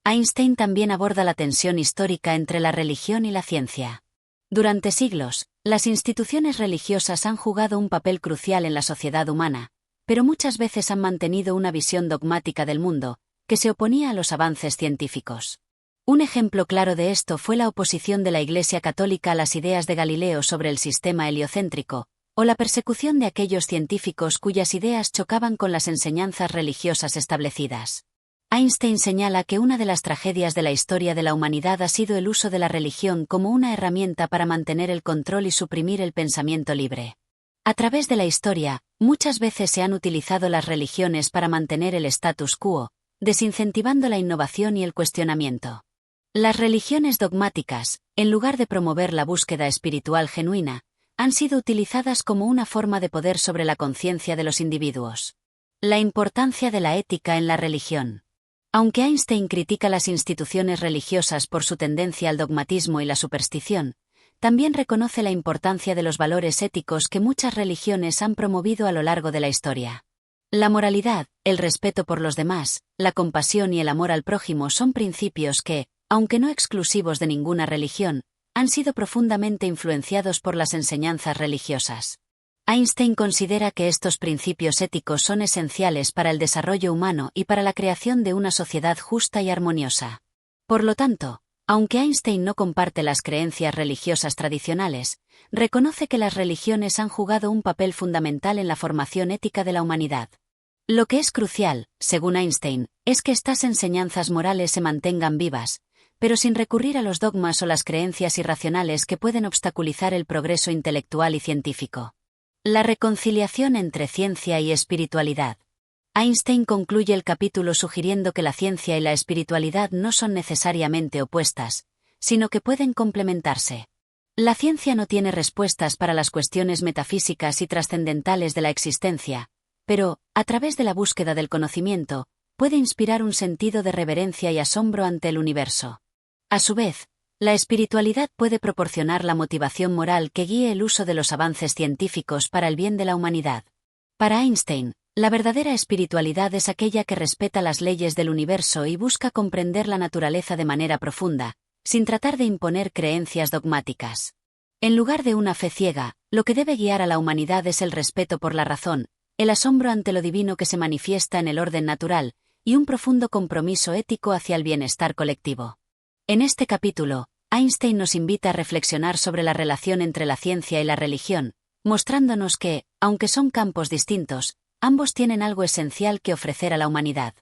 Einstein también aborda la tensión histórica entre la religión y la ciencia. Durante siglos, las instituciones religiosas han jugado un papel crucial en la sociedad humana, pero muchas veces han mantenido una visión dogmática del mundo, que se oponía a los avances científicos. Un ejemplo claro de esto fue la oposición de la Iglesia Católica a las ideas de Galileo sobre el sistema heliocéntrico, o la persecución de aquellos científicos cuyas ideas chocaban con las enseñanzas religiosas establecidas. Einstein señala que una de las tragedias de la historia de la humanidad ha sido el uso de la religión como una herramienta para mantener el control y suprimir el pensamiento libre. A través de la historia, muchas veces se han utilizado las religiones para mantener el status quo, desincentivando la innovación y el cuestionamiento. Las religiones dogmáticas, en lugar de promover la búsqueda espiritual genuina, han sido utilizadas como una forma de poder sobre la conciencia de los individuos. La importancia de la ética en la religión. Aunque Einstein critica las instituciones religiosas por su tendencia al dogmatismo y la superstición, también reconoce la importancia de los valores éticos que muchas religiones han promovido a lo largo de la historia. La moralidad, el respeto por los demás, la compasión y el amor al prójimo son principios que, aunque no exclusivos de ninguna religión, han sido profundamente influenciados por las enseñanzas religiosas. Einstein considera que estos principios éticos son esenciales para el desarrollo humano y para la creación de una sociedad justa y armoniosa. Por lo tanto, aunque Einstein no comparte las creencias religiosas tradicionales, reconoce que las religiones han jugado un papel fundamental en la formación ética de la humanidad. Lo que es crucial, según Einstein, es que estas enseñanzas morales se mantengan vivas, pero sin recurrir a los dogmas o las creencias irracionales que pueden obstaculizar el progreso intelectual y científico. La reconciliación entre ciencia y espiritualidad. Einstein concluye el capítulo sugiriendo que la ciencia y la espiritualidad no son necesariamente opuestas, sino que pueden complementarse. La ciencia no tiene respuestas para las cuestiones metafísicas y trascendentales de la existencia, pero, a través de la búsqueda del conocimiento, puede inspirar un sentido de reverencia y asombro ante el universo. A su vez, la espiritualidad puede proporcionar la motivación moral que guíe el uso de los avances científicos para el bien de la humanidad. Para Einstein, la verdadera espiritualidad es aquella que respeta las leyes del universo y busca comprender la naturaleza de manera profunda, sin tratar de imponer creencias dogmáticas. En lugar de una fe ciega, lo que debe guiar a la humanidad es el respeto por la razón, el asombro ante lo divino que se manifiesta en el orden natural, y un profundo compromiso ético hacia el bienestar colectivo. En este capítulo, Einstein nos invita a reflexionar sobre la relación entre la ciencia y la religión, mostrándonos que, aunque son campos distintos, ambos tienen algo esencial que ofrecer a la humanidad.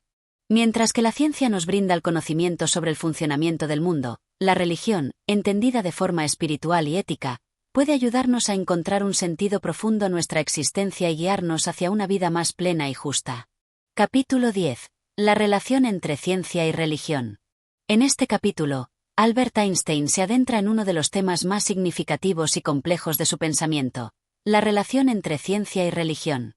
Mientras que la ciencia nos brinda el conocimiento sobre el funcionamiento del mundo, la religión, entendida de forma espiritual y ética, puede ayudarnos a encontrar un sentido profundo a nuestra existencia y guiarnos hacia una vida más plena y justa. Capítulo 10. La relación entre ciencia y religión. En este capítulo, Albert Einstein se adentra en uno de los temas más significativos y complejos de su pensamiento, la relación entre ciencia y religión.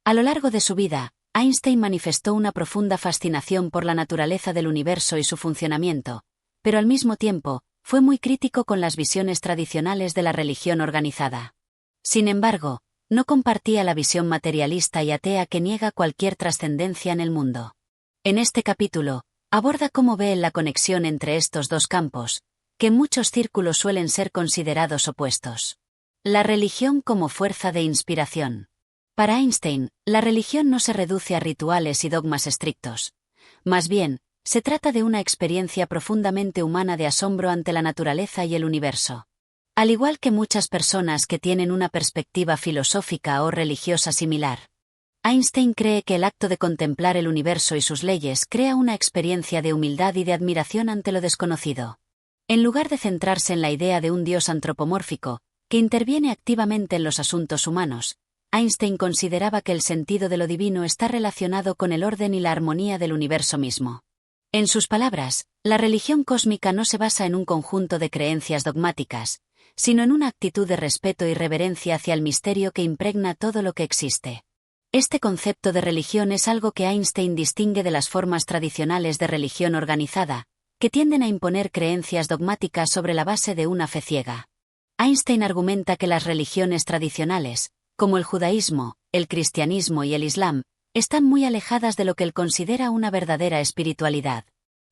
A lo largo de su vida, Einstein manifestó una profunda fascinación por la naturaleza del universo y su funcionamiento, pero al mismo tiempo, fue muy crítico con las visiones tradicionales de la religión organizada. Sin embargo, no compartía la visión materialista y atea que niega cualquier trascendencia en el mundo. En este capítulo, aborda cómo ve la conexión entre estos dos campos, que en muchos círculos suelen ser considerados opuestos. La religión como fuerza de inspiración. Para Einstein, la religión no se reduce a rituales y dogmas estrictos. Más bien, se trata de una experiencia profundamente humana de asombro ante la naturaleza y el universo. Al igual que muchas personas que tienen una perspectiva filosófica o religiosa similar, Einstein cree que el acto de contemplar el universo y sus leyes crea una experiencia de humildad y de admiración ante lo desconocido. En lugar de centrarse en la idea de un Dios antropomórfico, que interviene activamente en los asuntos humanos, Einstein consideraba que el sentido de lo divino está relacionado con el orden y la armonía del universo mismo. En sus palabras, la religión cósmica no se basa en un conjunto de creencias dogmáticas, sino en una actitud de respeto y reverencia hacia el misterio que impregna todo lo que existe. Este concepto de religión es algo que Einstein distingue de las formas tradicionales de religión organizada, que tienden a imponer creencias dogmáticas sobre la base de una fe ciega. Einstein argumenta que las religiones tradicionales, como el judaísmo, el cristianismo y el islam, están muy alejadas de lo que él considera una verdadera espiritualidad.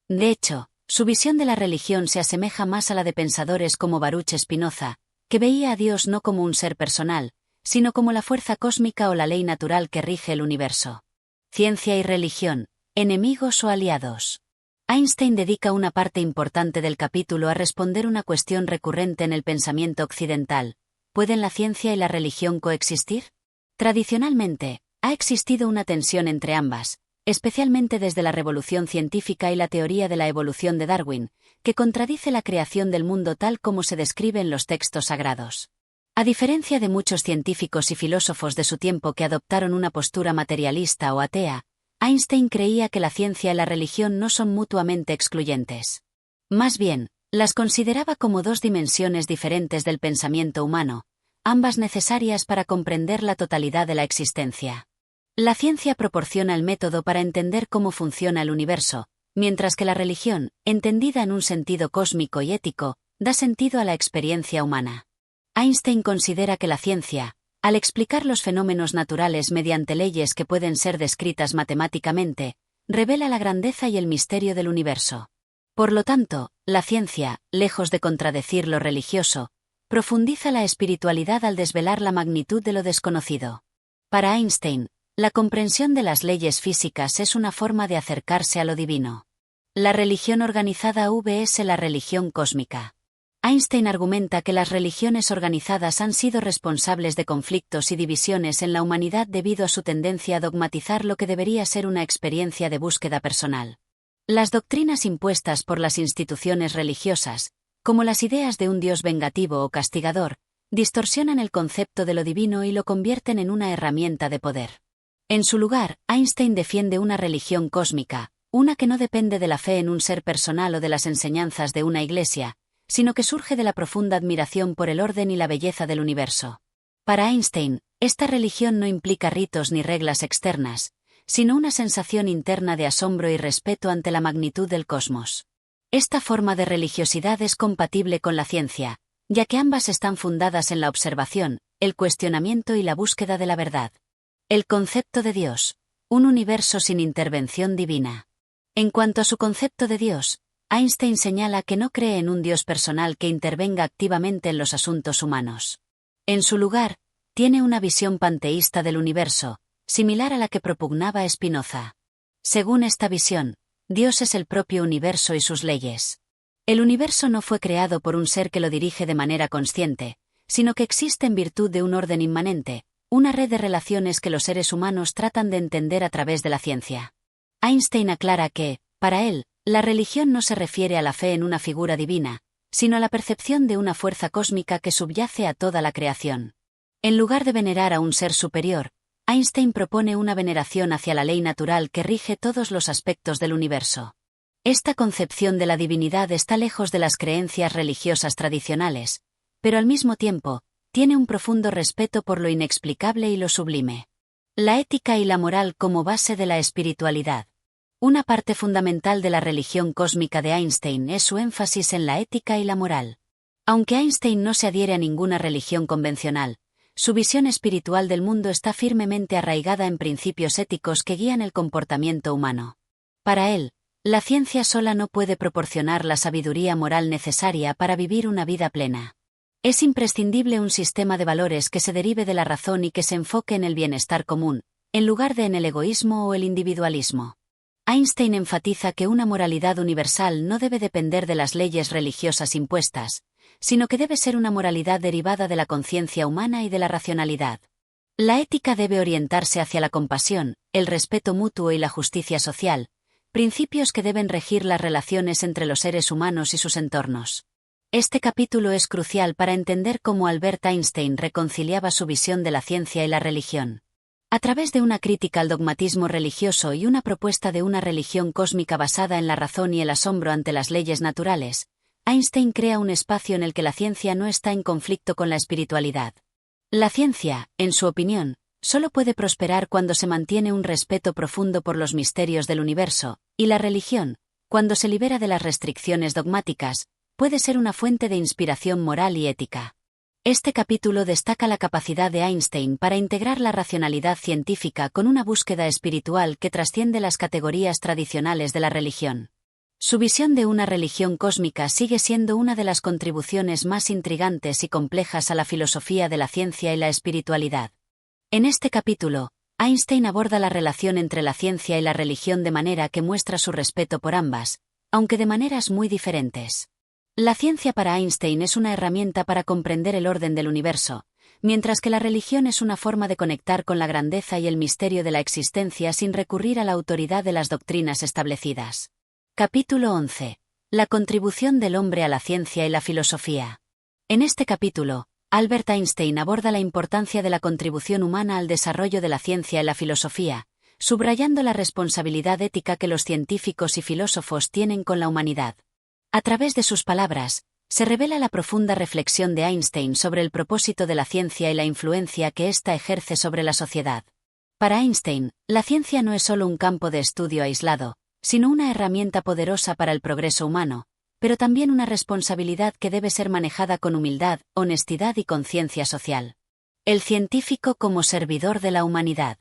De hecho, su visión de la religión se asemeja más a la de pensadores como Baruch Spinoza, que veía a Dios no como un ser personal, sino como la fuerza cósmica o la ley natural que rige el universo. Ciencia y religión, enemigos o aliados. Einstein dedica una parte importante del capítulo a responder una cuestión recurrente en el pensamiento occidental: ¿pueden la ciencia y la religión coexistir? Tradicionalmente, ha existido una tensión entre ambas, especialmente desde la revolución científica y la teoría de la evolución de Darwin, que contradice la creación del mundo tal como se describe en los textos sagrados. A diferencia de muchos científicos y filósofos de su tiempo que adoptaron una postura materialista o atea, Einstein creía que la ciencia y la religión no son mutuamente excluyentes. Más bien, las consideraba como dos dimensiones diferentes del pensamiento humano, ambas necesarias para comprender la totalidad de la existencia. La ciencia proporciona el método para entender cómo funciona el universo, mientras que la religión, entendida en un sentido cósmico y ético, da sentido a la experiencia humana. Einstein considera que la ciencia, al explicar los fenómenos naturales mediante leyes que pueden ser descritas matemáticamente, revela la grandeza y el misterio del universo. Por lo tanto, la ciencia, lejos de contradecir lo religioso, profundiza la espiritualidad al desvelar la magnitud de lo desconocido. Para Einstein, la comprensión de las leyes físicas es una forma de acercarse a lo divino. La religión organizada vs la religión cósmica. Einstein argumenta que las religiones organizadas han sido responsables de conflictos y divisiones en la humanidad debido a su tendencia a dogmatizar lo que debería ser una experiencia de búsqueda personal. Las doctrinas impuestas por las instituciones religiosas, como las ideas de un Dios vengativo o castigador, distorsionan el concepto de lo divino y lo convierten en una herramienta de poder. En su lugar, Einstein defiende una religión cósmica, una que no depende de la fe en un ser personal o de las enseñanzas de una iglesia, sino que surge de la profunda admiración por el orden y la belleza del universo. Para Einstein, esta religión no implica ritos ni reglas externas, sino una sensación interna de asombro y respeto ante la magnitud del cosmos. Esta forma de religiosidad es compatible con la ciencia, ya que ambas están fundadas en la observación, el cuestionamiento y la búsqueda de la verdad. El concepto de Dios, un universo sin intervención divina. En cuanto a su concepto de Dios, Einstein señala que no cree en un Dios personal que intervenga activamente en los asuntos humanos. En su lugar, tiene una visión panteísta del universo, similar a la que propugnaba Spinoza. Según esta visión, Dios es el propio universo y sus leyes. El universo no fue creado por un ser que lo dirige de manera consciente, sino que existe en virtud de un orden inmanente, una red de relaciones que los seres humanos tratan de entender a través de la ciencia. Einstein aclara que, para él, la religión no se refiere a la fe en una figura divina, sino a la percepción de una fuerza cósmica que subyace a toda la creación. En lugar de venerar a un ser superior, Einstein propone una veneración hacia la ley natural que rige todos los aspectos del universo. Esta concepción de la divinidad está lejos de las creencias religiosas tradicionales, pero al mismo tiempo, tiene un profundo respeto por lo inexplicable y lo sublime. La ética y la moral como base de la espiritualidad. Una parte fundamental de la religión cósmica de Einstein es su énfasis en la ética y la moral. Aunque Einstein no se adhiere a ninguna religión convencional, su visión espiritual del mundo está firmemente arraigada en principios éticos que guían el comportamiento humano. Para él, la ciencia sola no puede proporcionar la sabiduría moral necesaria para vivir una vida plena. Es imprescindible un sistema de valores que se derive de la razón y que se enfoque en el bienestar común, en lugar de en el egoísmo o el individualismo. Einstein enfatiza que una moralidad universal no debe depender de las leyes religiosas impuestas, sino que debe ser una moralidad derivada de la conciencia humana y de la racionalidad. La ética debe orientarse hacia la compasión, el respeto mutuo y la justicia social, principios que deben regir las relaciones entre los seres humanos y sus entornos. Este capítulo es crucial para entender cómo Albert Einstein reconciliaba su visión de la ciencia y la religión. A través de una crítica al dogmatismo religioso y una propuesta de una religión cósmica basada en la razón y el asombro ante las leyes naturales, Einstein crea un espacio en el que la ciencia no está en conflicto con la espiritualidad. La ciencia, en su opinión, solo puede prosperar cuando se mantiene un respeto profundo por los misterios del universo, y la religión, cuando se libera de las restricciones dogmáticas, puede ser una fuente de inspiración moral y ética. Este capítulo destaca la capacidad de Einstein para integrar la racionalidad científica con una búsqueda espiritual que trasciende las categorías tradicionales de la religión. Su visión de una religión cósmica sigue siendo una de las contribuciones más intrigantes y complejas a la filosofía de la ciencia y la espiritualidad. En este capítulo, Einstein aborda la relación entre la ciencia y la religión de manera que muestra su respeto por ambas, aunque de maneras muy diferentes. La ciencia para Einstein es una herramienta para comprender el orden del universo, mientras que la religión es una forma de conectar con la grandeza y el misterio de la existencia sin recurrir a la autoridad de las doctrinas establecidas. Capítulo 11. La contribución del hombre a la ciencia y la filosofía. En este capítulo, Albert Einstein aborda la importancia de la contribución humana al desarrollo de la ciencia y la filosofía, subrayando la responsabilidad ética que los científicos y filósofos tienen con la humanidad. A través de sus palabras, se revela la profunda reflexión de Einstein sobre el propósito de la ciencia y la influencia que ésta ejerce sobre la sociedad. Para Einstein, la ciencia no es solo un campo de estudio aislado, sino una herramienta poderosa para el progreso humano, pero también una responsabilidad que debe ser manejada con humildad, honestidad y conciencia social. El científico como servidor de la humanidad.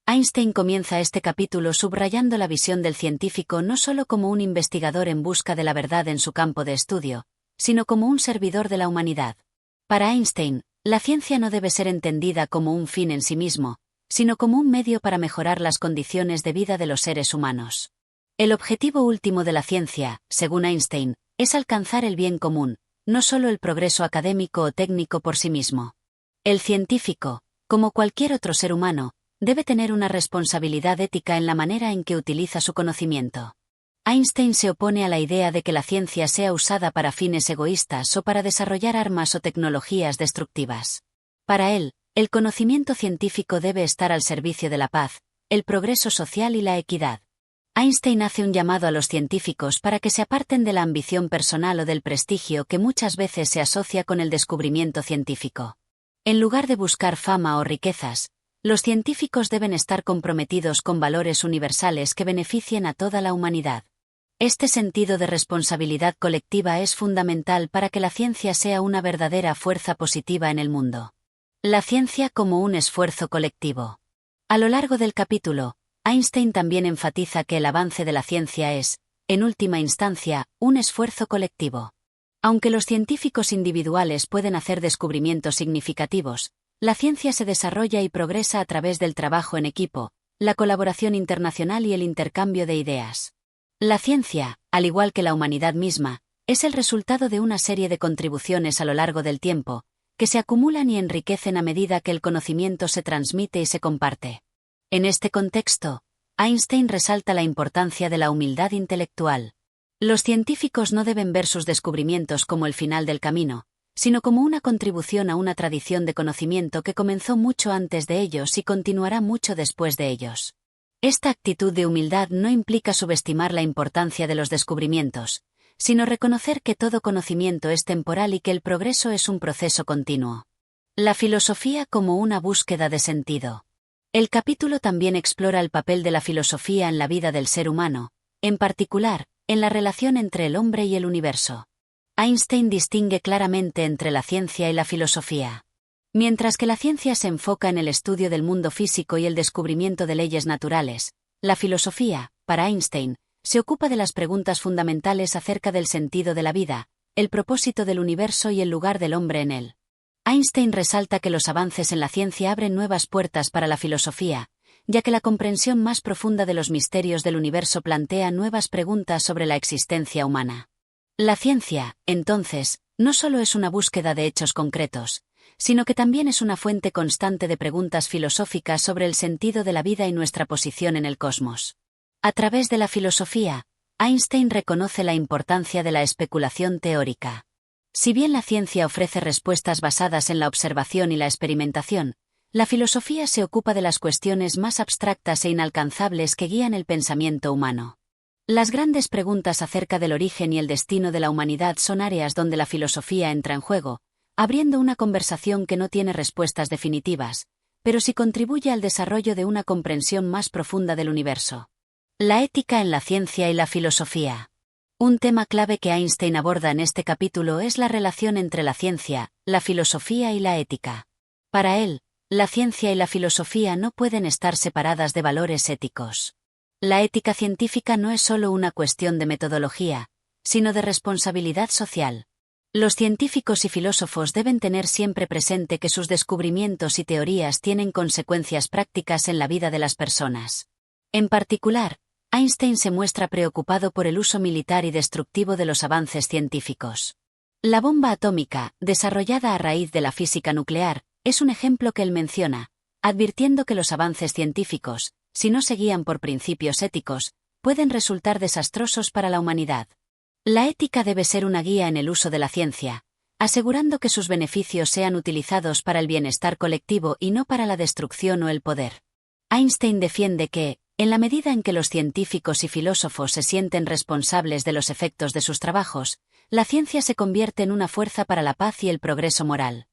Einstein comienza este capítulo subrayando la visión del científico no solo como un investigador en busca de la verdad en su campo de estudio, sino como un servidor de la humanidad. Para Einstein, la ciencia no debe ser entendida como un fin en sí mismo, sino como un medio para mejorar las condiciones de vida de los seres humanos. El objetivo último de la ciencia, según Einstein, es alcanzar el bien común, no solo el progreso académico o técnico por sí mismo. El científico, como cualquier otro ser humano, debe tener una responsabilidad ética en la manera en que utiliza su conocimiento. Einstein se opone a la idea de que la ciencia sea usada para fines egoístas o para desarrollar armas o tecnologías destructivas. Para él, el conocimiento científico debe estar al servicio de la paz, el progreso social y la equidad. Einstein hace un llamado a los científicos para que se aparten de la ambición personal o del prestigio que muchas veces se asocia con el descubrimiento científico. En lugar de buscar fama o riquezas, los científicos deben estar comprometidos con valores universales que beneficien a toda la humanidad. Este sentido de responsabilidad colectiva es fundamental para que la ciencia sea una verdadera fuerza positiva en el mundo. La ciencia como un esfuerzo colectivo. A lo largo del capítulo, Einstein también enfatiza que el avance de la ciencia es, en última instancia, un esfuerzo colectivo. Aunque los científicos individuales pueden hacer descubrimientos significativos, la ciencia se desarrolla y progresa a través del trabajo en equipo, la colaboración internacional y el intercambio de ideas. La ciencia, al igual que la humanidad misma, es el resultado de una serie de contribuciones a lo largo del tiempo, que se acumulan y enriquecen a medida que el conocimiento se transmite y se comparte. En este contexto, Einstein resalta la importancia de la humildad intelectual. Los científicos no deben ver sus descubrimientos como el final del camino, sino como una contribución a una tradición de conocimiento que comenzó mucho antes de ellos y continuará mucho después de ellos. Esta actitud de humildad no implica subestimar la importancia de los descubrimientos, sino reconocer que todo conocimiento es temporal y que el progreso es un proceso continuo. La filosofía como una búsqueda de sentido. El capítulo también explora el papel de la filosofía en la vida del ser humano, en particular, en la relación entre el hombre y el universo. Einstein distingue claramente entre la ciencia y la filosofía. Mientras que la ciencia se enfoca en el estudio del mundo físico y el descubrimiento de leyes naturales, la filosofía, para Einstein, se ocupa de las preguntas fundamentales acerca del sentido de la vida, el propósito del universo y el lugar del hombre en él. Einstein resalta que los avances en la ciencia abren nuevas puertas para la filosofía, ya que la comprensión más profunda de los misterios del universo plantea nuevas preguntas sobre la existencia humana. La ciencia, entonces, no solo es una búsqueda de hechos concretos, sino que también es una fuente constante de preguntas filosóficas sobre el sentido de la vida y nuestra posición en el cosmos. A través de la filosofía, Einstein reconoce la importancia de la especulación teórica. Si bien la ciencia ofrece respuestas basadas en la observación y la experimentación, la filosofía se ocupa de las cuestiones más abstractas e inalcanzables que guían el pensamiento humano. Las grandes preguntas acerca del origen y el destino de la humanidad son áreas donde la filosofía entra en juego, abriendo una conversación que no tiene respuestas definitivas, pero sí contribuye al desarrollo de una comprensión más profunda del universo. La ética en la ciencia y la filosofía. Un tema clave que Einstein aborda en este capítulo es la relación entre la ciencia, la filosofía y la ética. Para él, la ciencia y la filosofía no pueden estar separadas de valores éticos. La ética científica no es solo una cuestión de metodología, sino de responsabilidad social. Los científicos y filósofos deben tener siempre presente que sus descubrimientos y teorías tienen consecuencias prácticas en la vida de las personas. En particular, Einstein se muestra preocupado por el uso militar y destructivo de los avances científicos. La bomba atómica, desarrollada a raíz de la física nuclear, es un ejemplo que él menciona, advirtiendo que los avances científicos, si no se guían por principios éticos, pueden resultar desastrosos para la humanidad. La ética debe ser una guía en el uso de la ciencia, asegurando que sus beneficios sean utilizados para el bienestar colectivo y no para la destrucción o el poder. Einstein defiende que, en la medida en que los científicos y filósofos se sienten responsables de los efectos de sus trabajos, la ciencia se convierte en una fuerza para la paz y el progreso moral.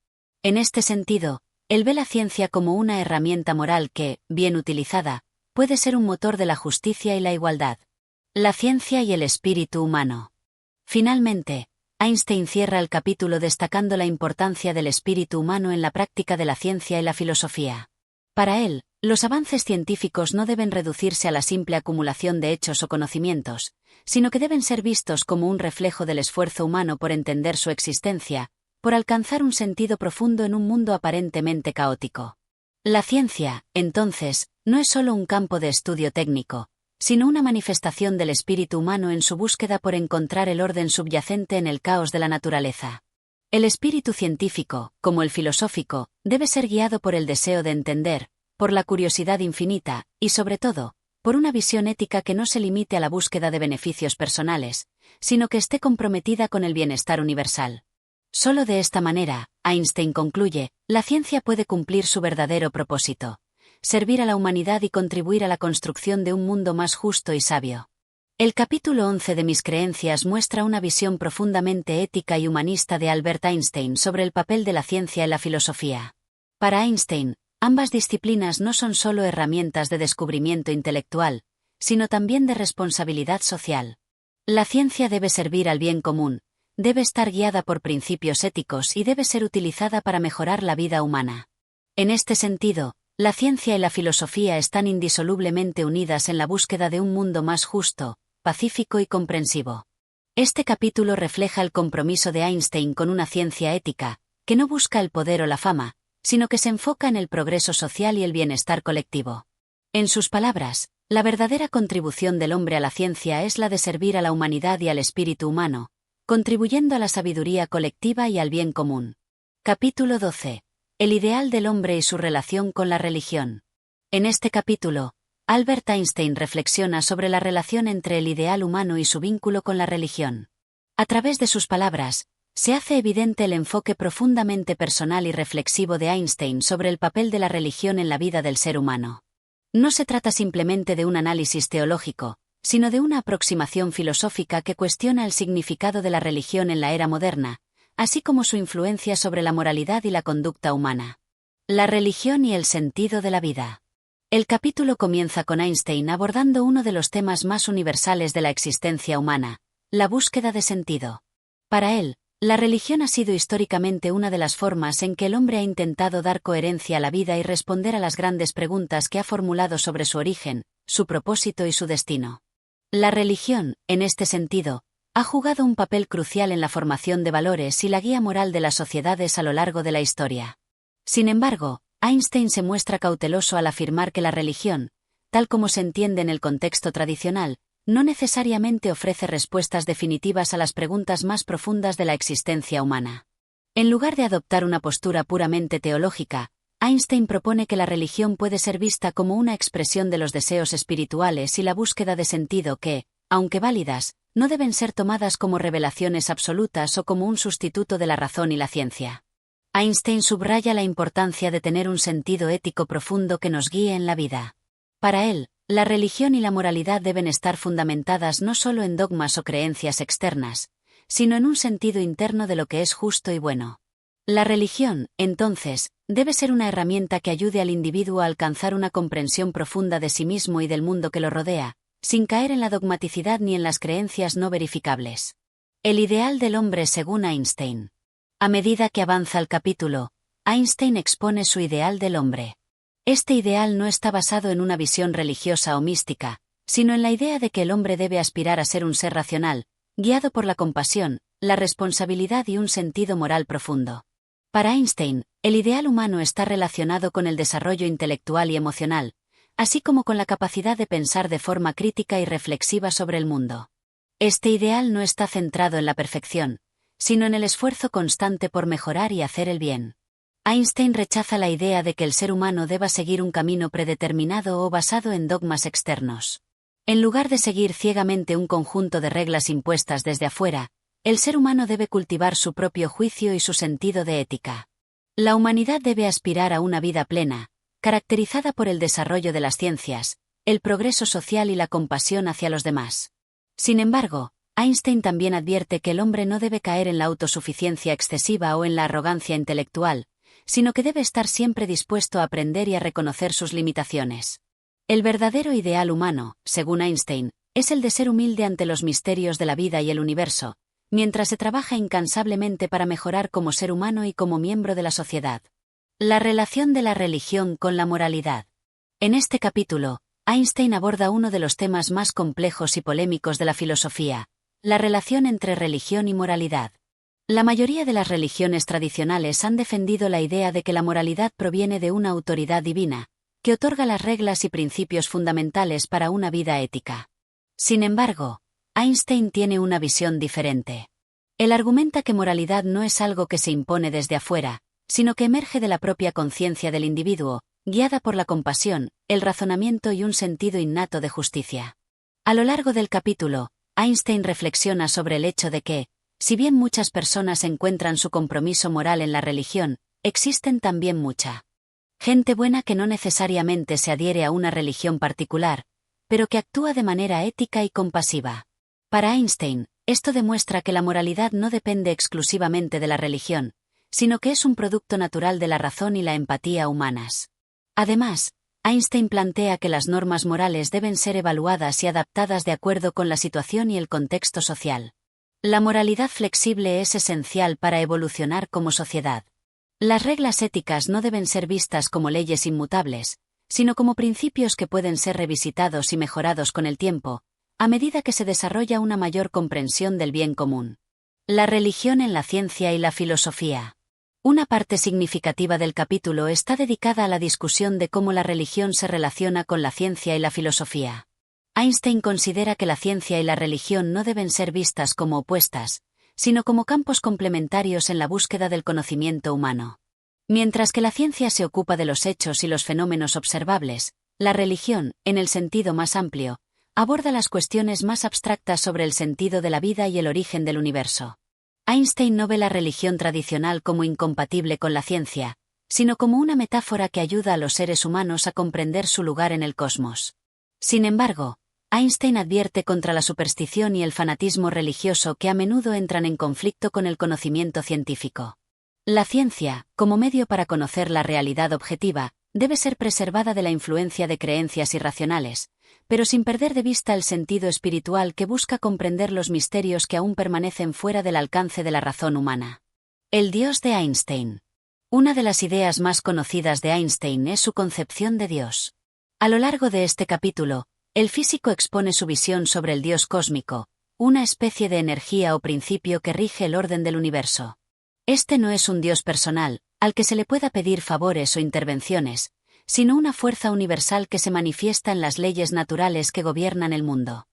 En este sentido, él ve la ciencia como una herramienta moral que, bien utilizada, puede ser un motor de la justicia y la igualdad. La ciencia y el espíritu humano. Finalmente, Einstein cierra el capítulo destacando la importancia del espíritu humano en la práctica de la ciencia y la filosofía. Para él, los avances científicos no deben reducirse a la simple acumulación de hechos o conocimientos, sino que deben ser vistos como un reflejo del esfuerzo humano por entender su existencia, por alcanzar un sentido profundo en un mundo aparentemente caótico. La ciencia, entonces, no es solo un campo de estudio técnico, sino una manifestación del espíritu humano en su búsqueda por encontrar el orden subyacente en el caos de la naturaleza. El espíritu científico, como el filosófico, debe ser guiado por el deseo de entender, por la curiosidad infinita, y sobre todo, por una visión ética que no se limite a la búsqueda de beneficios personales, sino que esté comprometida con el bienestar universal. Solo de esta manera, Einstein concluye, la ciencia puede cumplir su verdadero propósito: servir a la humanidad y contribuir a la construcción de un mundo más justo y sabio. El capítulo 11 de Mis creencias muestra una visión profundamente ética y humanista de Albert Einstein sobre el papel de la ciencia y la filosofía. Para Einstein, ambas disciplinas no son solo herramientas de descubrimiento intelectual, sino también de responsabilidad social. La ciencia debe servir al bien común, debe estar guiada por principios éticos y debe ser utilizada para mejorar la vida humana. En este sentido, la ciencia y la filosofía están indisolublemente unidas en la búsqueda de un mundo más justo, pacífico y comprensivo. Este capítulo refleja el compromiso de Einstein con una ciencia ética, que no busca el poder o la fama, sino que se enfoca en el progreso social y el bienestar colectivo. En sus palabras, la verdadera contribución del hombre a la ciencia es la de servir a la humanidad y al espíritu humano, contribuyendo a la sabiduría colectiva y al bien común. Capítulo 12. El ideal del hombre y su relación con la religión. En este capítulo, Albert Einstein reflexiona sobre la relación entre el ideal humano y su vínculo con la religión. A través de sus palabras, se hace evidente el enfoque profundamente personal y reflexivo de Einstein sobre el papel de la religión en la vida del ser humano. No se trata simplemente de un análisis teológico, sino de una aproximación filosófica que cuestiona el significado de la religión en la era moderna, así como su influencia sobre la moralidad y la conducta humana. La religión y el sentido de la vida. El capítulo comienza con Einstein abordando uno de los temas más universales de la existencia humana, la búsqueda de sentido. Para él, la religión ha sido históricamente una de las formas en que el hombre ha intentado dar coherencia a la vida y responder a las grandes preguntas que ha formulado sobre su origen, su propósito y su destino. La religión, en este sentido, ha jugado un papel crucial en la formación de valores y la guía moral de las sociedades a lo largo de la historia. Sin embargo, Einstein se muestra cauteloso al afirmar que la religión, tal como se entiende en el contexto tradicional, no necesariamente ofrece respuestas definitivas a las preguntas más profundas de la existencia humana. En lugar de adoptar una postura puramente teológica, Einstein propone que la religión puede ser vista como una expresión de los deseos espirituales y la búsqueda de sentido que, aunque válidas, no deben ser tomadas como revelaciones absolutas o como un sustituto de la razón y la ciencia. Einstein subraya la importancia de tener un sentido ético profundo que nos guíe en la vida. Para él, la religión y la moralidad deben estar fundamentadas no solo en dogmas o creencias externas, sino en un sentido interno de lo que es justo y bueno. La religión, entonces, debe ser una herramienta que ayude al individuo a alcanzar una comprensión profunda de sí mismo y del mundo que lo rodea, sin caer en la dogmaticidad ni en las creencias no verificables. El ideal del hombre según Einstein. A medida que avanza el capítulo, Einstein expone su ideal del hombre. Este ideal no está basado en una visión religiosa o mística, sino en la idea de que el hombre debe aspirar a ser un ser racional, guiado por la compasión, la responsabilidad y un sentido moral profundo. Para Einstein, el ideal humano está relacionado con el desarrollo intelectual y emocional, así como con la capacidad de pensar de forma crítica y reflexiva sobre el mundo. Este ideal no está centrado en la perfección, sino en el esfuerzo constante por mejorar y hacer el bien. Einstein rechaza la idea de que el ser humano deba seguir un camino predeterminado o basado en dogmas externos. En lugar de seguir ciegamente un conjunto de reglas impuestas desde afuera, el ser humano debe cultivar su propio juicio y su sentido de ética. La humanidad debe aspirar a una vida plena, caracterizada por el desarrollo de las ciencias, el progreso social y la compasión hacia los demás. Sin embargo, Einstein también advierte que el hombre no debe caer en la autosuficiencia excesiva o en la arrogancia intelectual, sino que debe estar siempre dispuesto a aprender y a reconocer sus limitaciones. El verdadero ideal humano, según Einstein, es el de ser humilde ante los misterios de la vida y el universo, mientras se trabaja incansablemente para mejorar como ser humano y como miembro de la sociedad. La relación de la religión con la moralidad. En este capítulo, Einstein aborda uno de los temas más complejos y polémicos de la filosofía, la relación entre religión y moralidad. La mayoría de las religiones tradicionales han defendido la idea de que la moralidad proviene de una autoridad divina, que otorga las reglas y principios fundamentales para una vida ética. Sin embargo, Einstein tiene una visión diferente. Él argumenta que moralidad no es algo que se impone desde afuera, sino que emerge de la propia conciencia del individuo, guiada por la compasión, el razonamiento y un sentido innato de justicia. A lo largo del capítulo, Einstein reflexiona sobre el hecho de que, si bien muchas personas encuentran su compromiso moral en la religión, existen también mucha gente buena que no necesariamente se adhiere a una religión particular, pero que actúa de manera ética y compasiva. Para Einstein, esto demuestra que la moralidad no depende exclusivamente de la religión, sino que es un producto natural de la razón y la empatía humanas. Además, Einstein plantea que las normas morales deben ser evaluadas y adaptadas de acuerdo con la situación y el contexto social. La moralidad flexible es esencial para evolucionar como sociedad. Las reglas éticas no deben ser vistas como leyes inmutables, sino como principios que pueden ser revisitados y mejorados con el tiempo, a medida que se desarrolla una mayor comprensión del bien común. La religión en la ciencia y la filosofía. Una parte significativa del capítulo está dedicada a la discusión de cómo la religión se relaciona con la ciencia y la filosofía. Einstein considera que la ciencia y la religión no deben ser vistas como opuestas, sino como campos complementarios en la búsqueda del conocimiento humano. Mientras que la ciencia se ocupa de los hechos y los fenómenos observables, la religión, en el sentido más amplio, aborda las cuestiones más abstractas sobre el sentido de la vida y el origen del universo. Einstein no ve la religión tradicional como incompatible con la ciencia, sino como una metáfora que ayuda a los seres humanos a comprender su lugar en el cosmos. Sin embargo, Einstein advierte contra la superstición y el fanatismo religioso que a menudo entran en conflicto con el conocimiento científico. La ciencia, como medio para conocer la realidad objetiva, debe ser preservada de la influencia de creencias irracionales, pero sin perder de vista el sentido espiritual que busca comprender los misterios que aún permanecen fuera del alcance de la razón humana. El Dios de Einstein. Una de las ideas más conocidas de Einstein es su concepción de Dios. A lo largo de este capítulo, el físico expone su visión sobre el Dios cósmico, una especie de energía o principio que rige el orden del universo. Este no es un Dios personal, al que se le pueda pedir favores o intervenciones, sino una fuerza universal que se manifiesta en las leyes naturales que gobiernan el mundo.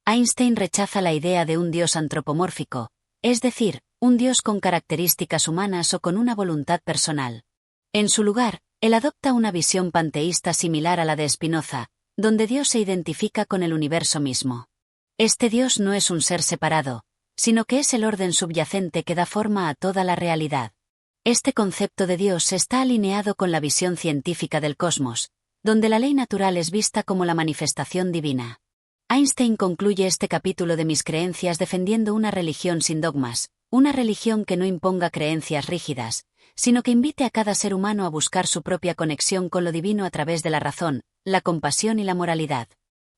Einstein rechaza la idea de un Dios antropomórfico, es decir, un Dios con características humanas o con una voluntad personal. En su lugar, él adopta una visión panteísta similar a la de Spinoza, donde Dios se identifica con el universo mismo. Este Dios no es un ser separado, sino que es el orden subyacente que da forma a toda la realidad. Este concepto de Dios está alineado con la visión científica del cosmos, donde la ley natural es vista como la manifestación divina. Einstein concluye este capítulo de Mis creencias defendiendo una religión sin dogmas, una religión que no imponga creencias rígidas, sino que invite a cada ser humano a buscar su propia conexión con lo divino a través de la razón, la compasión y la moralidad.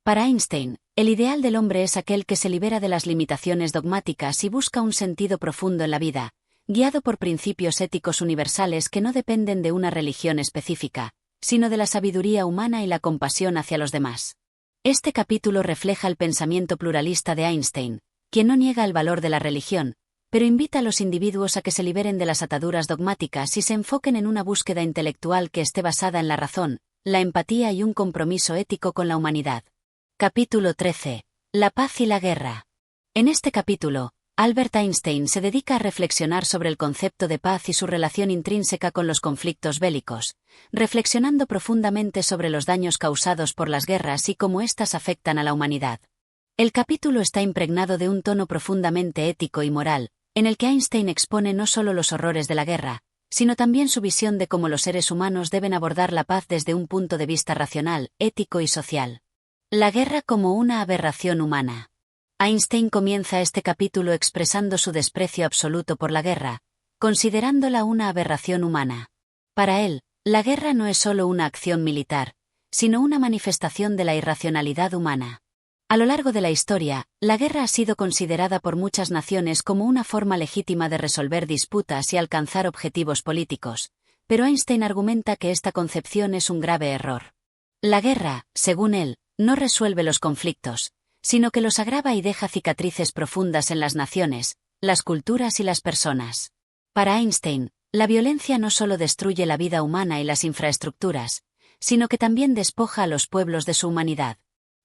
Para Einstein, el ideal del hombre es aquel que se libera de las limitaciones dogmáticas y busca un sentido profundo en la vida, guiado por principios éticos universales que no dependen de una religión específica, sino de la sabiduría humana y la compasión hacia los demás. Este capítulo refleja el pensamiento pluralista de Einstein, quien no niega el valor de la religión, pero invita a los individuos a que se liberen de las ataduras dogmáticas y se enfoquen en una búsqueda intelectual que esté basada en la razón, la empatía y un compromiso ético con la humanidad. Capítulo 13. La paz y la guerra. En este capítulo, Albert Einstein se dedica a reflexionar sobre el concepto de paz y su relación intrínseca con los conflictos bélicos, reflexionando profundamente sobre los daños causados por las guerras y cómo éstas afectan a la humanidad. El capítulo está impregnado de un tono profundamente ético y moral, en el que Einstein expone no solo los horrores de la guerra, sino también su visión de cómo los seres humanos deben abordar la paz desde un punto de vista racional, ético y social. La guerra como una aberración humana. Einstein comienza este capítulo expresando su desprecio absoluto por la guerra, considerándola una aberración humana. Para él, la guerra no es solo una acción militar, sino una manifestación de la irracionalidad humana. A lo largo de la historia, la guerra ha sido considerada por muchas naciones como una forma legítima de resolver disputas y alcanzar objetivos políticos, pero Einstein argumenta que esta concepción es un grave error. La guerra, según él, no resuelve los conflictos, sino que los agrava y deja cicatrices profundas en las naciones, las culturas y las personas. Para Einstein, la violencia no solo destruye la vida humana y las infraestructuras, sino que también despoja a los pueblos de su humanidad.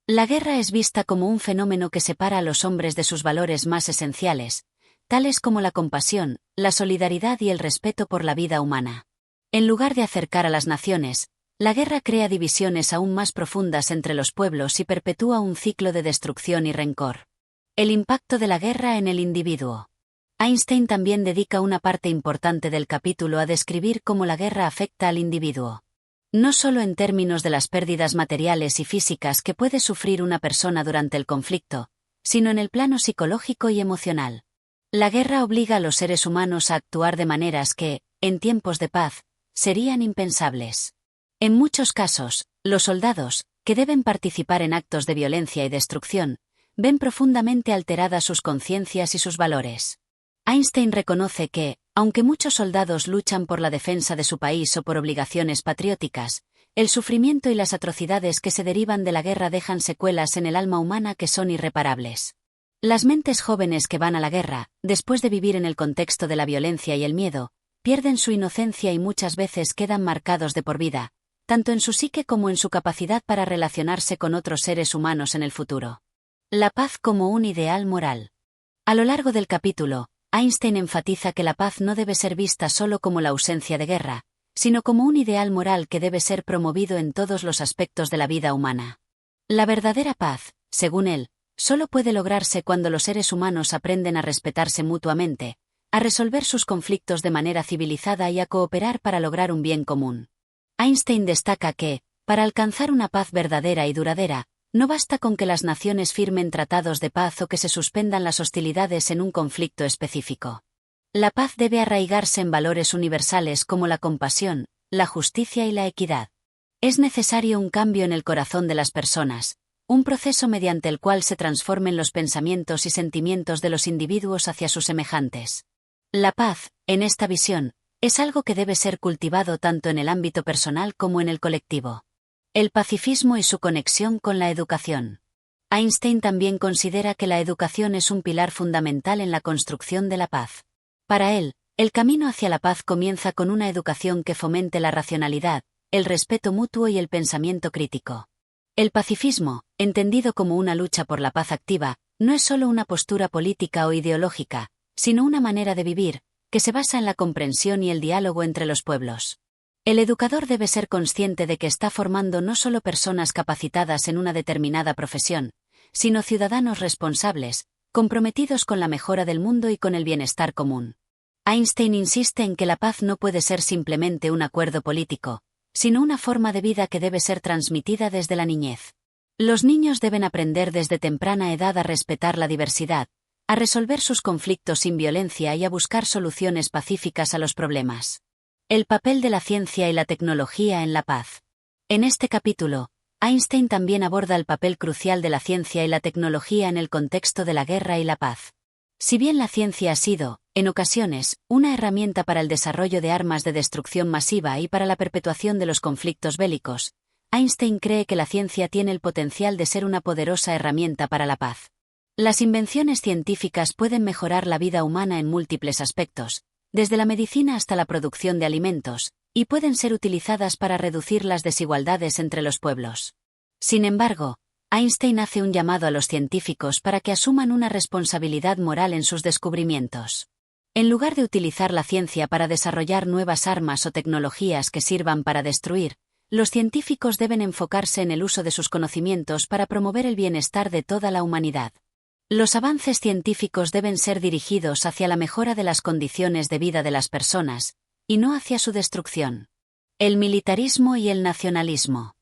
La guerra es vista como un fenómeno que separa a los hombres de sus valores más esenciales, tales como la compasión, la solidaridad y el respeto por la vida humana. En lugar de acercar a las naciones, la guerra crea divisiones aún más profundas entre los pueblos y perpetúa un ciclo de destrucción y rencor. El impacto de la guerra en el individuo. Einstein también dedica una parte importante del capítulo a describir cómo la guerra afecta al individuo. No solo en términos de las pérdidas materiales y físicas que puede sufrir una persona durante el conflicto, sino en el plano psicológico y emocional. La guerra obliga a los seres humanos a actuar de maneras que, en tiempos de paz, serían impensables. En muchos casos, los soldados, que deben participar en actos de violencia y destrucción, ven profundamente alteradas sus conciencias y sus valores. Einstein reconoce que, aunque muchos soldados luchan por la defensa de su país o por obligaciones patrióticas, el sufrimiento y las atrocidades que se derivan de la guerra dejan secuelas en el alma humana que son irreparables. Las mentes jóvenes que van a la guerra, después de vivir en el contexto de la violencia y el miedo, pierden su inocencia y muchas veces quedan marcados de por vida, tanto en su psique como en su capacidad para relacionarse con otros seres humanos en el futuro. La paz como un ideal moral. A lo largo del capítulo, Einstein enfatiza que la paz no debe ser vista solo como la ausencia de guerra, sino como un ideal moral que debe ser promovido en todos los aspectos de la vida humana. La verdadera paz, según él, solo puede lograrse cuando los seres humanos aprenden a respetarse mutuamente, a resolver sus conflictos de manera civilizada y a cooperar para lograr un bien común. Einstein destaca que, para alcanzar una paz verdadera y duradera, no basta con que las naciones firmen tratados de paz o que se suspendan las hostilidades en un conflicto específico. La paz debe arraigarse en valores universales como la compasión, la justicia y la equidad. Es necesario un cambio en el corazón de las personas, un proceso mediante el cual se transformen los pensamientos y sentimientos de los individuos hacia sus semejantes. La paz, en esta visión, es algo que debe ser cultivado tanto en el ámbito personal como en el colectivo. El pacifismo y su conexión con la educación. Einstein también considera que la educación es un pilar fundamental en la construcción de la paz. Para él, el camino hacia la paz comienza con una educación que fomente la racionalidad, el respeto mutuo y el pensamiento crítico. El pacifismo, entendido como una lucha por la paz activa, no es solo una postura política o ideológica, sino una manera de vivir, que se basa en la comprensión y el diálogo entre los pueblos. El educador debe ser consciente de que está formando no solo personas capacitadas en una determinada profesión, sino ciudadanos responsables, comprometidos con la mejora del mundo y con el bienestar común. Einstein insiste en que la paz no puede ser simplemente un acuerdo político, sino una forma de vida que debe ser transmitida desde la niñez. Los niños deben aprender desde temprana edad a respetar la diversidad, a resolver sus conflictos sin violencia y a buscar soluciones pacíficas a los problemas. El papel de la ciencia y la tecnología en la paz. En este capítulo, Einstein también aborda el papel crucial de la ciencia y la tecnología en el contexto de la guerra y la paz. Si bien la ciencia ha sido, en ocasiones, una herramienta para el desarrollo de armas de destrucción masiva y para la perpetuación de los conflictos bélicos, Einstein cree que la ciencia tiene el potencial de ser una poderosa herramienta para la paz. Las invenciones científicas pueden mejorar la vida humana en múltiples aspectos, desde la medicina hasta la producción de alimentos, y pueden ser utilizadas para reducir las desigualdades entre los pueblos. Sin embargo, Einstein hace un llamado a los científicos para que asuman una responsabilidad moral en sus descubrimientos. En lugar de utilizar la ciencia para desarrollar nuevas armas o tecnologías que sirvan para destruir, los científicos deben enfocarse en el uso de sus conocimientos para promover el bienestar de toda la humanidad. Los avances científicos deben ser dirigidos hacia la mejora de las condiciones de vida de las personas, y no hacia su destrucción. El militarismo y el nacionalismo.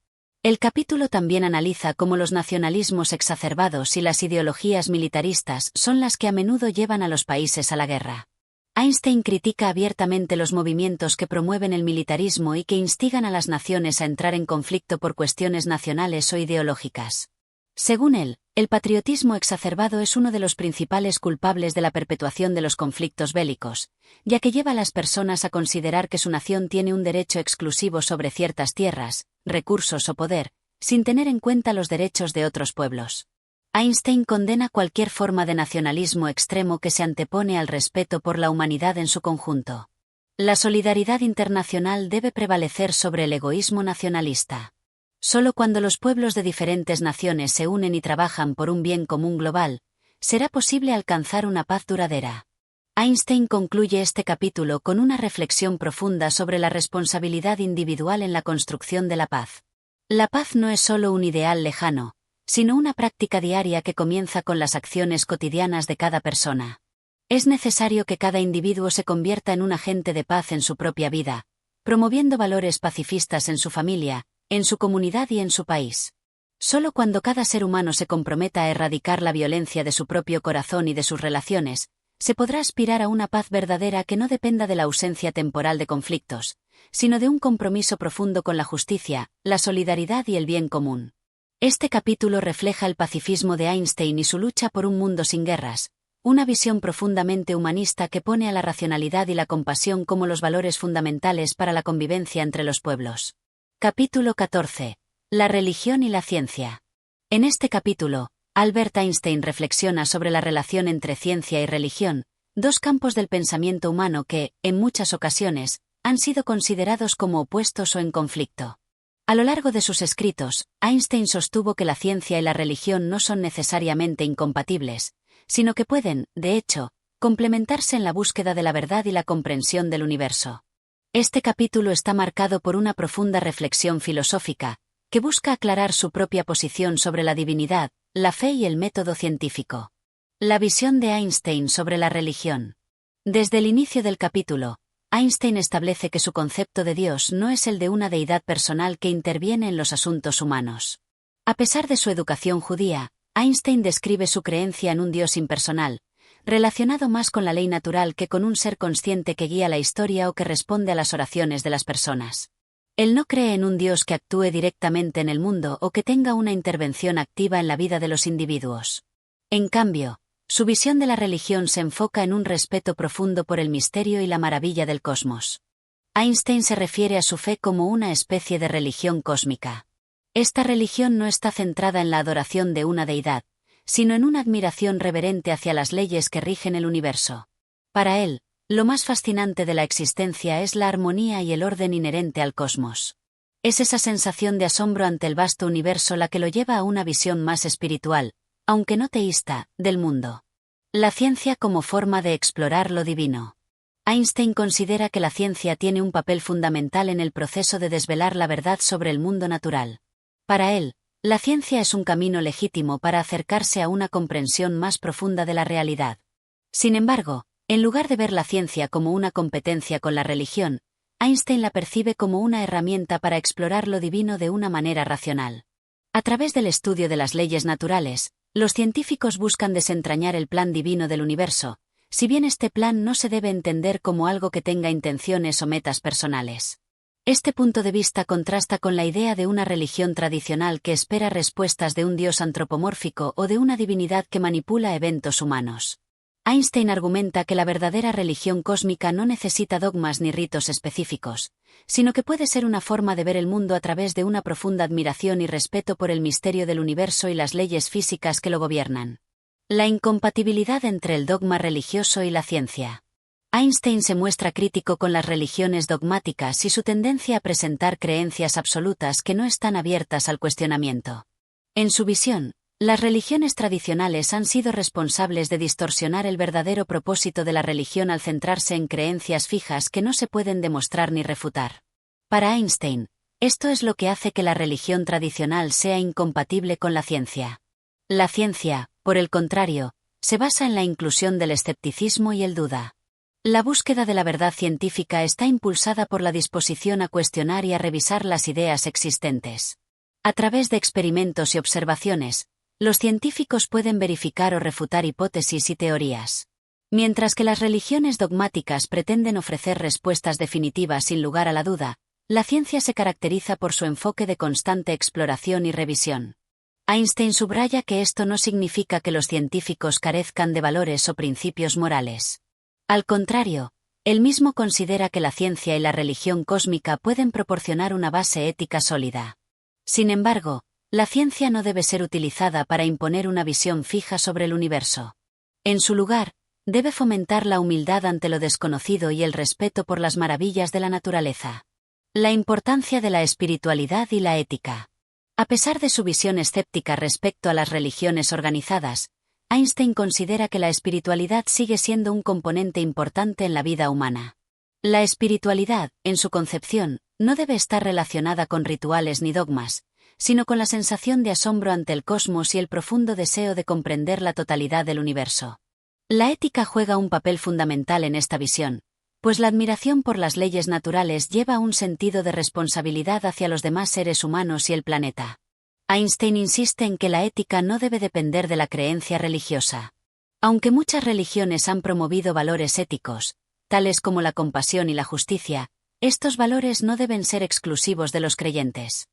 El capítulo también analiza cómo los nacionalismos exacerbados y las ideologías militaristas son las que a menudo llevan a los países a la guerra. Einstein critica abiertamente los movimientos que promueven el militarismo y que instigan a las naciones a entrar en conflicto por cuestiones nacionales o ideológicas. Según él, el patriotismo exacerbado es uno de los principales culpables de la perpetuación de los conflictos bélicos, ya que lleva a las personas a considerar que su nación tiene un derecho exclusivo sobre ciertas tierras, recursos o poder, sin tener en cuenta los derechos de otros pueblos. Einstein condena cualquier forma de nacionalismo extremo que se antepone al respeto por la humanidad en su conjunto. La solidaridad internacional debe prevalecer sobre el egoísmo nacionalista. Solo cuando los pueblos de diferentes naciones se unen y trabajan por un bien común global, será posible alcanzar una paz duradera. Einstein concluye este capítulo con una reflexión profunda sobre la responsabilidad individual en la construcción de la paz. La paz no es solo un ideal lejano, sino una práctica diaria que comienza con las acciones cotidianas de cada persona. Es necesario que cada individuo se convierta en un agente de paz en su propia vida, promoviendo valores pacifistas en su familia, en su comunidad y en su país. Solo cuando cada ser humano se comprometa a erradicar la violencia de su propio corazón y de sus relaciones, se podrá aspirar a una paz verdadera que no dependa de la ausencia temporal de conflictos, sino de un compromiso profundo con la justicia, la solidaridad y el bien común. Este capítulo refleja el pacifismo de Einstein y su lucha por un mundo sin guerras, una visión profundamente humanista que pone a la racionalidad y la compasión como los valores fundamentales para la convivencia entre los pueblos. Capítulo 14. La religión y la ciencia. En este capítulo, Albert Einstein reflexiona sobre la relación entre ciencia y religión, dos campos del pensamiento humano que, en muchas ocasiones, han sido considerados como opuestos o en conflicto. A lo largo de sus escritos, Einstein sostuvo que la ciencia y la religión no son necesariamente incompatibles, sino que pueden, de hecho, complementarse en la búsqueda de la verdad y la comprensión del universo. Este capítulo está marcado por una profunda reflexión filosófica, que busca aclarar su propia posición sobre la divinidad, la fe y el método científico. La visión de Einstein sobre la religión. Desde el inicio del capítulo, Einstein establece que su concepto de Dios no es el de una deidad personal que interviene en los asuntos humanos. A pesar de su educación judía, Einstein describe su creencia en un Dios impersonal, relacionado más con la ley natural que con un ser consciente que guía la historia o que responde a las oraciones de las personas. Él no cree en un Dios que actúe directamente en el mundo o que tenga una intervención activa en la vida de los individuos. En cambio, su visión de la religión se enfoca en un respeto profundo por el misterio y la maravilla del cosmos. Einstein se refiere a su fe como una especie de religión cósmica. Esta religión no está centrada en la adoración de una deidad, sino en una admiración reverente hacia las leyes que rigen el universo. Para él, lo más fascinante de la existencia es la armonía y el orden inherente al cosmos. Es esa sensación de asombro ante el vasto universo la que lo lleva a una visión más espiritual, aunque no teísta, del mundo. La ciencia como forma de explorar lo divino. Einstein considera que la ciencia tiene un papel fundamental en el proceso de desvelar la verdad sobre el mundo natural. Para él, la ciencia es un camino legítimo para acercarse a una comprensión más profunda de la realidad. Sin embargo, en lugar de ver la ciencia como una competencia con la religión, Einstein la percibe como una herramienta para explorar lo divino de una manera racional. A través del estudio de las leyes naturales, los científicos buscan desentrañar el plan divino del universo, si bien este plan no se debe entender como algo que tenga intenciones o metas personales. Este punto de vista contrasta con la idea de una religión tradicional que espera respuestas de un dios antropomórfico o de una divinidad que manipula eventos humanos. Einstein argumenta que la verdadera religión cósmica no necesita dogmas ni ritos específicos, sino que puede ser una forma de ver el mundo a través de una profunda admiración y respeto por el misterio del universo y las leyes físicas que lo gobiernan. La incompatibilidad entre el dogma religioso y la ciencia. Einstein se muestra crítico con las religiones dogmáticas y su tendencia a presentar creencias absolutas que no están abiertas al cuestionamiento. En su visión, las religiones tradicionales han sido responsables de distorsionar el verdadero propósito de la religión al centrarse en creencias fijas que no se pueden demostrar ni refutar. Para Einstein, esto es lo que hace que la religión tradicional sea incompatible con la ciencia. La ciencia, por el contrario, se basa en la inclusión del escepticismo y el duda. La búsqueda de la verdad científica está impulsada por la disposición a cuestionar y a revisar las ideas existentes. A través de experimentos y observaciones, los científicos pueden verificar o refutar hipótesis y teorías. Mientras que las religiones dogmáticas pretenden ofrecer respuestas definitivas sin lugar a la duda, la ciencia se caracteriza por su enfoque de constante exploración y revisión. Einstein subraya que esto no significa que los científicos carezcan de valores o principios morales. Al contrario, él mismo considera que la ciencia y la religión cósmica pueden proporcionar una base ética sólida. Sin embargo, la ciencia no debe ser utilizada para imponer una visión fija sobre el universo. En su lugar, debe fomentar la humildad ante lo desconocido y el respeto por las maravillas de la naturaleza. La importancia de la espiritualidad y la ética. A pesar de su visión escéptica respecto a las religiones organizadas, Einstein considera que la espiritualidad sigue siendo un componente importante en la vida humana. La espiritualidad, en su concepción, no debe estar relacionada con rituales ni dogmas, sino con la sensación de asombro ante el cosmos y el profundo deseo de comprender la totalidad del universo. La ética juega un papel fundamental en esta visión, pues la admiración por las leyes naturales lleva a un sentido de responsabilidad hacia los demás seres humanos y el planeta. Einstein insiste en que la ética no debe depender de la creencia religiosa. Aunque muchas religiones han promovido valores éticos, tales como la compasión y la justicia, estos valores no deben ser exclusivos de los creyentes.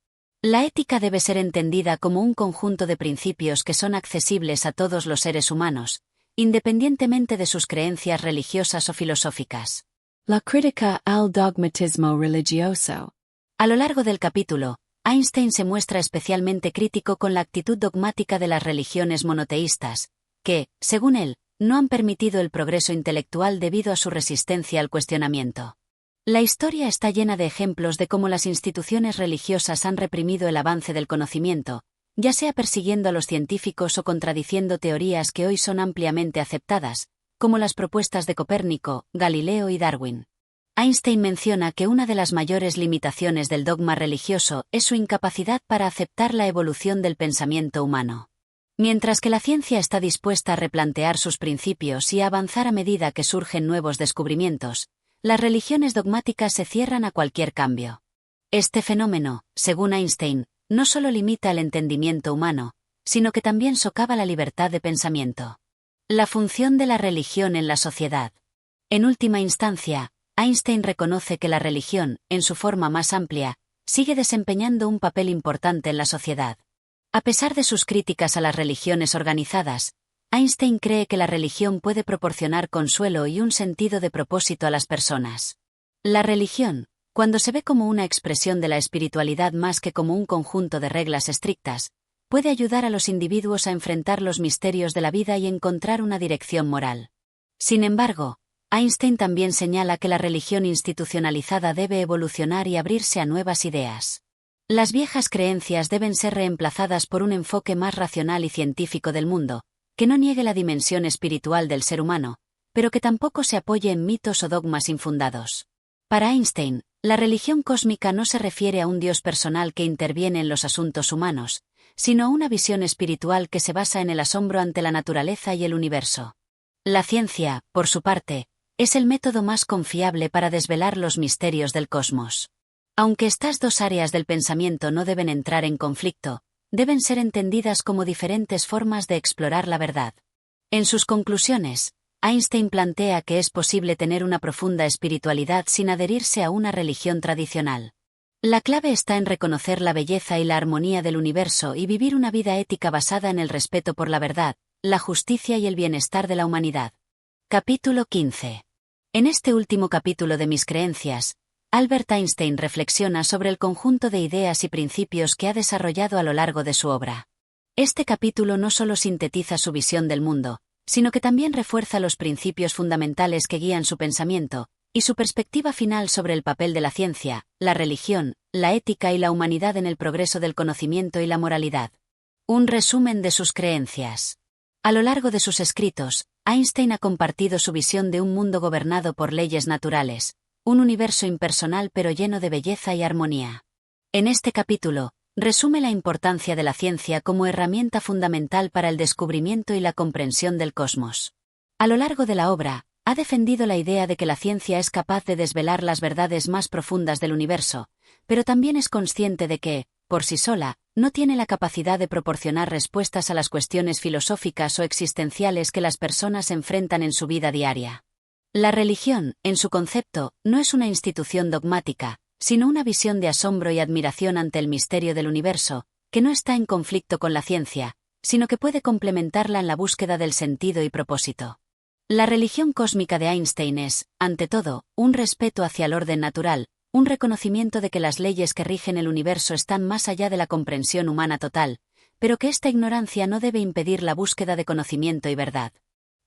La ética debe ser entendida como un conjunto de principios que son accesibles a todos los seres humanos, independientemente de sus creencias religiosas o filosóficas. La crítica al dogmatismo religioso. A lo largo del capítulo, Einstein se muestra especialmente crítico con la actitud dogmática de las religiones monoteístas, que, según él, no han permitido el progreso intelectual debido a su resistencia al cuestionamiento. La historia está llena de ejemplos de cómo las instituciones religiosas han reprimido el avance del conocimiento, ya sea persiguiendo a los científicos o contradiciendo teorías que hoy son ampliamente aceptadas, como las propuestas de Copérnico, Galileo y Darwin. Einstein menciona que una de las mayores limitaciones del dogma religioso es su incapacidad para aceptar la evolución del pensamiento humano. Mientras que la ciencia está dispuesta a replantear sus principios y a avanzar a medida que surgen nuevos descubrimientos, las religiones dogmáticas se cierran a cualquier cambio. Este fenómeno, según Einstein, no solo limita el entendimiento humano, sino que también socava la libertad de pensamiento. La función de la religión en la sociedad. En última instancia, Einstein reconoce que la religión, en su forma más amplia, sigue desempeñando un papel importante en la sociedad. A pesar de sus críticas a las religiones organizadas, Einstein cree que la religión puede proporcionar consuelo y un sentido de propósito a las personas. La religión, cuando se ve como una expresión de la espiritualidad más que como un conjunto de reglas estrictas, puede ayudar a los individuos a enfrentar los misterios de la vida y encontrar una dirección moral. Sin embargo, Einstein también señala que la religión institucionalizada debe evolucionar y abrirse a nuevas ideas. Las viejas creencias deben ser reemplazadas por un enfoque más racional y científico del mundo, que no niegue la dimensión espiritual del ser humano, pero que tampoco se apoye en mitos o dogmas infundados. Para Einstein, la religión cósmica no se refiere a un Dios personal que interviene en los asuntos humanos, sino a una visión espiritual que se basa en el asombro ante la naturaleza y el universo. La ciencia, por su parte, es el método más confiable para desvelar los misterios del cosmos. Aunque estas dos áreas del pensamiento no deben entrar en conflicto, deben ser entendidas como diferentes formas de explorar la verdad. En sus conclusiones, Einstein plantea que es posible tener una profunda espiritualidad sin adherirse a una religión tradicional. La clave está en reconocer la belleza y la armonía del universo y vivir una vida ética basada en el respeto por la verdad, la justicia y el bienestar de la humanidad. Capítulo 15. En este último capítulo de Mis creencias, Albert Einstein reflexiona sobre el conjunto de ideas y principios que ha desarrollado a lo largo de su obra. Este capítulo no solo sintetiza su visión del mundo, sino que también refuerza los principios fundamentales que guían su pensamiento, y su perspectiva final sobre el papel de la ciencia, la religión, la ética y la humanidad en el progreso del conocimiento y la moralidad. Un resumen de sus creencias. A lo largo de sus escritos, Einstein ha compartido su visión de un mundo gobernado por leyes naturales, un universo impersonal pero lleno de belleza y armonía. En este capítulo, resume la importancia de la ciencia como herramienta fundamental para el descubrimiento y la comprensión del cosmos. A lo largo de la obra, ha defendido la idea de que la ciencia es capaz de desvelar las verdades más profundas del universo, pero también es consciente de que, por sí sola, no tiene la capacidad de proporcionar respuestas a las cuestiones filosóficas o existenciales que las personas enfrentan en su vida diaria. La religión, en su concepto, no es una institución dogmática, sino una visión de asombro y admiración ante el misterio del universo, que no está en conflicto con la ciencia, sino que puede complementarla en la búsqueda del sentido y propósito. La religión cósmica de Einstein es, ante todo, un respeto hacia el orden natural, un reconocimiento de que las leyes que rigen el universo están más allá de la comprensión humana total, pero que esta ignorancia no debe impedir la búsqueda de conocimiento y verdad.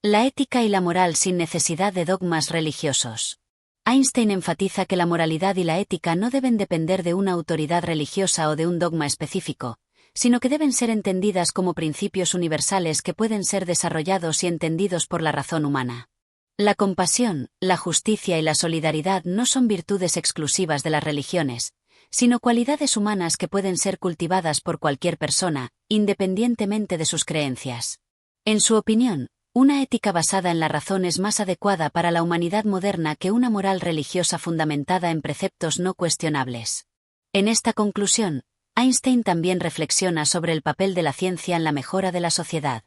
La ética y la moral sin necesidad de dogmas religiosos. Einstein enfatiza que la moralidad y la ética no deben depender de una autoridad religiosa o de un dogma específico, sino que deben ser entendidas como principios universales que pueden ser desarrollados y entendidos por la razón humana. La compasión, la justicia y la solidaridad no son virtudes exclusivas de las religiones, sino cualidades humanas que pueden ser cultivadas por cualquier persona, independientemente de sus creencias. En su opinión, una ética basada en la razón es más adecuada para la humanidad moderna que una moral religiosa fundamentada en preceptos no cuestionables. En esta conclusión, Einstein también reflexiona sobre el papel de la ciencia en la mejora de la sociedad.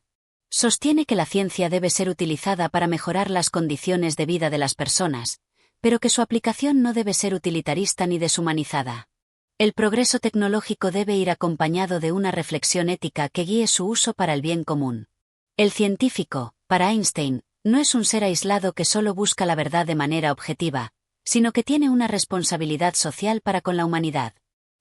Sostiene que la ciencia debe ser utilizada para mejorar las condiciones de vida de las personas, pero que su aplicación no debe ser utilitarista ni deshumanizada. El progreso tecnológico debe ir acompañado de una reflexión ética que guíe su uso para el bien común. El científico, para Einstein, no es un ser aislado que solo busca la verdad de manera objetiva, sino que tiene una responsabilidad social para con la humanidad.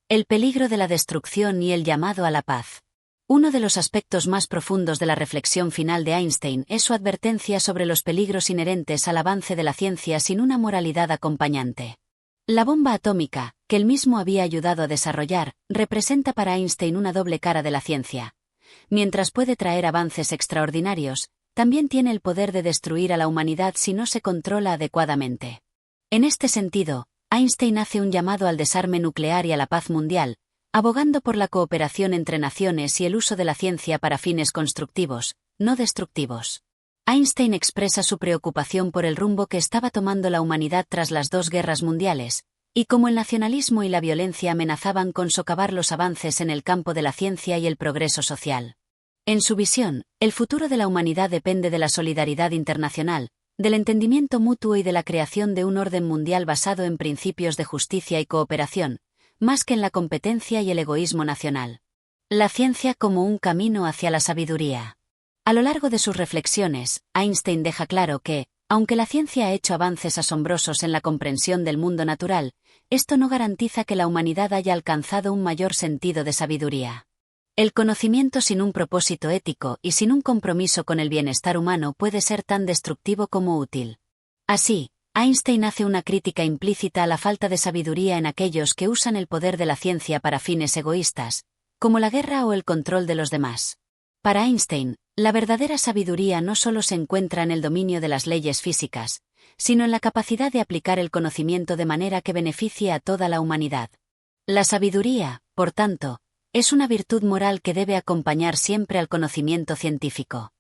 El peligro de la destrucción y el llamado a la paz. Uno de los aspectos más profundos de la reflexión final de Einstein es su advertencia sobre los peligros inherentes al avance de la ciencia sin una moralidad acompañante. La bomba atómica, que él mismo había ayudado a desarrollar, representa para Einstein una doble cara de la ciencia. Mientras puede traer avances extraordinarios, también tiene el poder de destruir a la humanidad si no se controla adecuadamente. En este sentido, Einstein hace un llamado al desarme nuclear y a la paz mundial, abogando por la cooperación entre naciones y el uso de la ciencia para fines constructivos, no destructivos. Einstein expresa su preocupación por el rumbo que estaba tomando la humanidad tras las dos guerras mundiales, y cómo el nacionalismo y la violencia amenazaban con socavar los avances en el campo de la ciencia y el progreso social. En su visión, el futuro de la humanidad depende de la solidaridad internacional, del entendimiento mutuo y de la creación de un orden mundial basado en principios de justicia y cooperación, más que en la competencia y el egoísmo nacional. La ciencia como un camino hacia la sabiduría. A lo largo de sus reflexiones, Einstein deja claro que, aunque la ciencia ha hecho avances asombrosos en la comprensión del mundo natural, esto no garantiza que la humanidad haya alcanzado un mayor sentido de sabiduría. El conocimiento sin un propósito ético y sin un compromiso con el bienestar humano puede ser tan destructivo como útil. Así, Einstein hace una crítica implícita a la falta de sabiduría en aquellos que usan el poder de la ciencia para fines egoístas, como la guerra o el control de los demás. Para Einstein, la verdadera sabiduría no solo se encuentra en el dominio de las leyes físicas, sino en la capacidad de aplicar el conocimiento de manera que beneficie a toda la humanidad. La sabiduría, por tanto, es una virtud moral que debe acompañar siempre al conocimiento científico.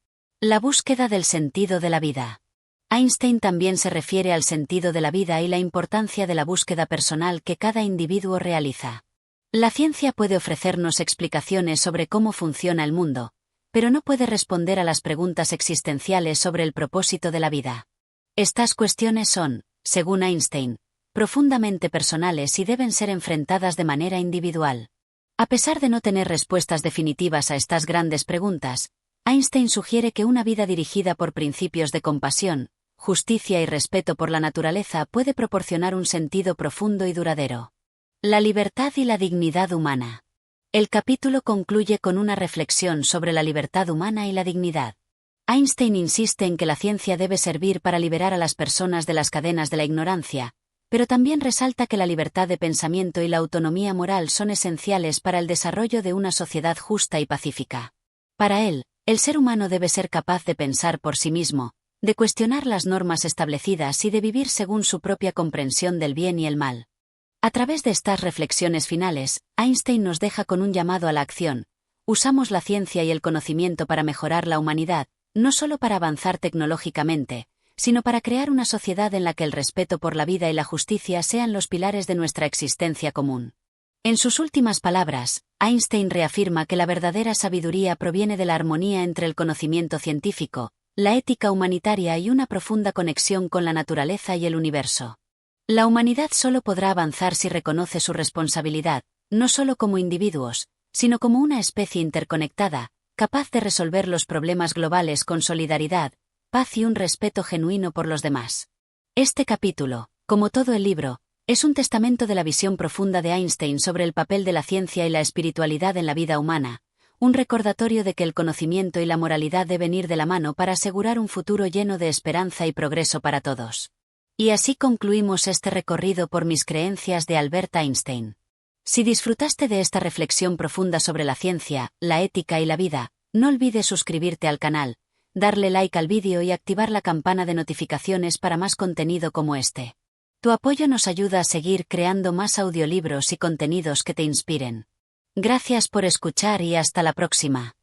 La búsqueda del sentido de la vida. Einstein también se refiere al sentido de la vida y la importancia de la búsqueda personal que cada individuo realiza. La ciencia puede ofrecernos explicaciones sobre cómo funciona el mundo, pero no puede responder a las preguntas existenciales sobre el propósito de la vida. Estas cuestiones son, según Einstein, profundamente personales y deben ser enfrentadas de manera individual. A pesar de no tener respuestas definitivas a estas grandes preguntas, Einstein sugiere que una vida dirigida por principios de compasión, justicia y respeto por la naturaleza puede proporcionar un sentido profundo y duradero. La libertad y la dignidad humana. El capítulo concluye con una reflexión sobre la libertad humana y la dignidad. Einstein insiste en que la ciencia debe servir para liberar a las personas de las cadenas de la ignorancia, pero también resalta que la libertad de pensamiento y la autonomía moral son esenciales para el desarrollo de una sociedad justa y pacífica. Para él, el ser humano debe ser capaz de pensar por sí mismo, de cuestionar las normas establecidas y de vivir según su propia comprensión del bien y el mal. A través de estas reflexiones finales, Einstein nos deja con un llamado a la acción. Usamos la ciencia y el conocimiento para mejorar la humanidad, no solo para avanzar tecnológicamente, sino para crear una sociedad en la que el respeto por la vida y la justicia sean los pilares de nuestra existencia común. En sus últimas palabras, Einstein reafirma que la verdadera sabiduría proviene de la armonía entre el conocimiento científico, la ética humanitaria y una profunda conexión con la naturaleza y el universo. La humanidad solo podrá avanzar si reconoce su responsabilidad, no solo como individuos, sino como una especie interconectada, capaz de resolver los problemas globales con solidaridad, paz y un respeto genuino por los demás. Este capítulo, como todo el libro, es un testamento de la visión profunda de Einstein sobre el papel de la ciencia y la espiritualidad en la vida humana, un recordatorio de que el conocimiento y la moralidad deben ir de la mano para asegurar un futuro lleno de esperanza y progreso para todos. Y así concluimos este recorrido por mis creencias de Albert Einstein. Si disfrutaste de esta reflexión profunda sobre la ciencia, la ética y la vida, no olvides suscribirte al canal, darle like al vídeo y activar la campana de notificaciones para más contenido como este. Tu apoyo nos ayuda a seguir creando más audiolibros y contenidos que te inspiren. Gracias por escuchar y hasta la próxima.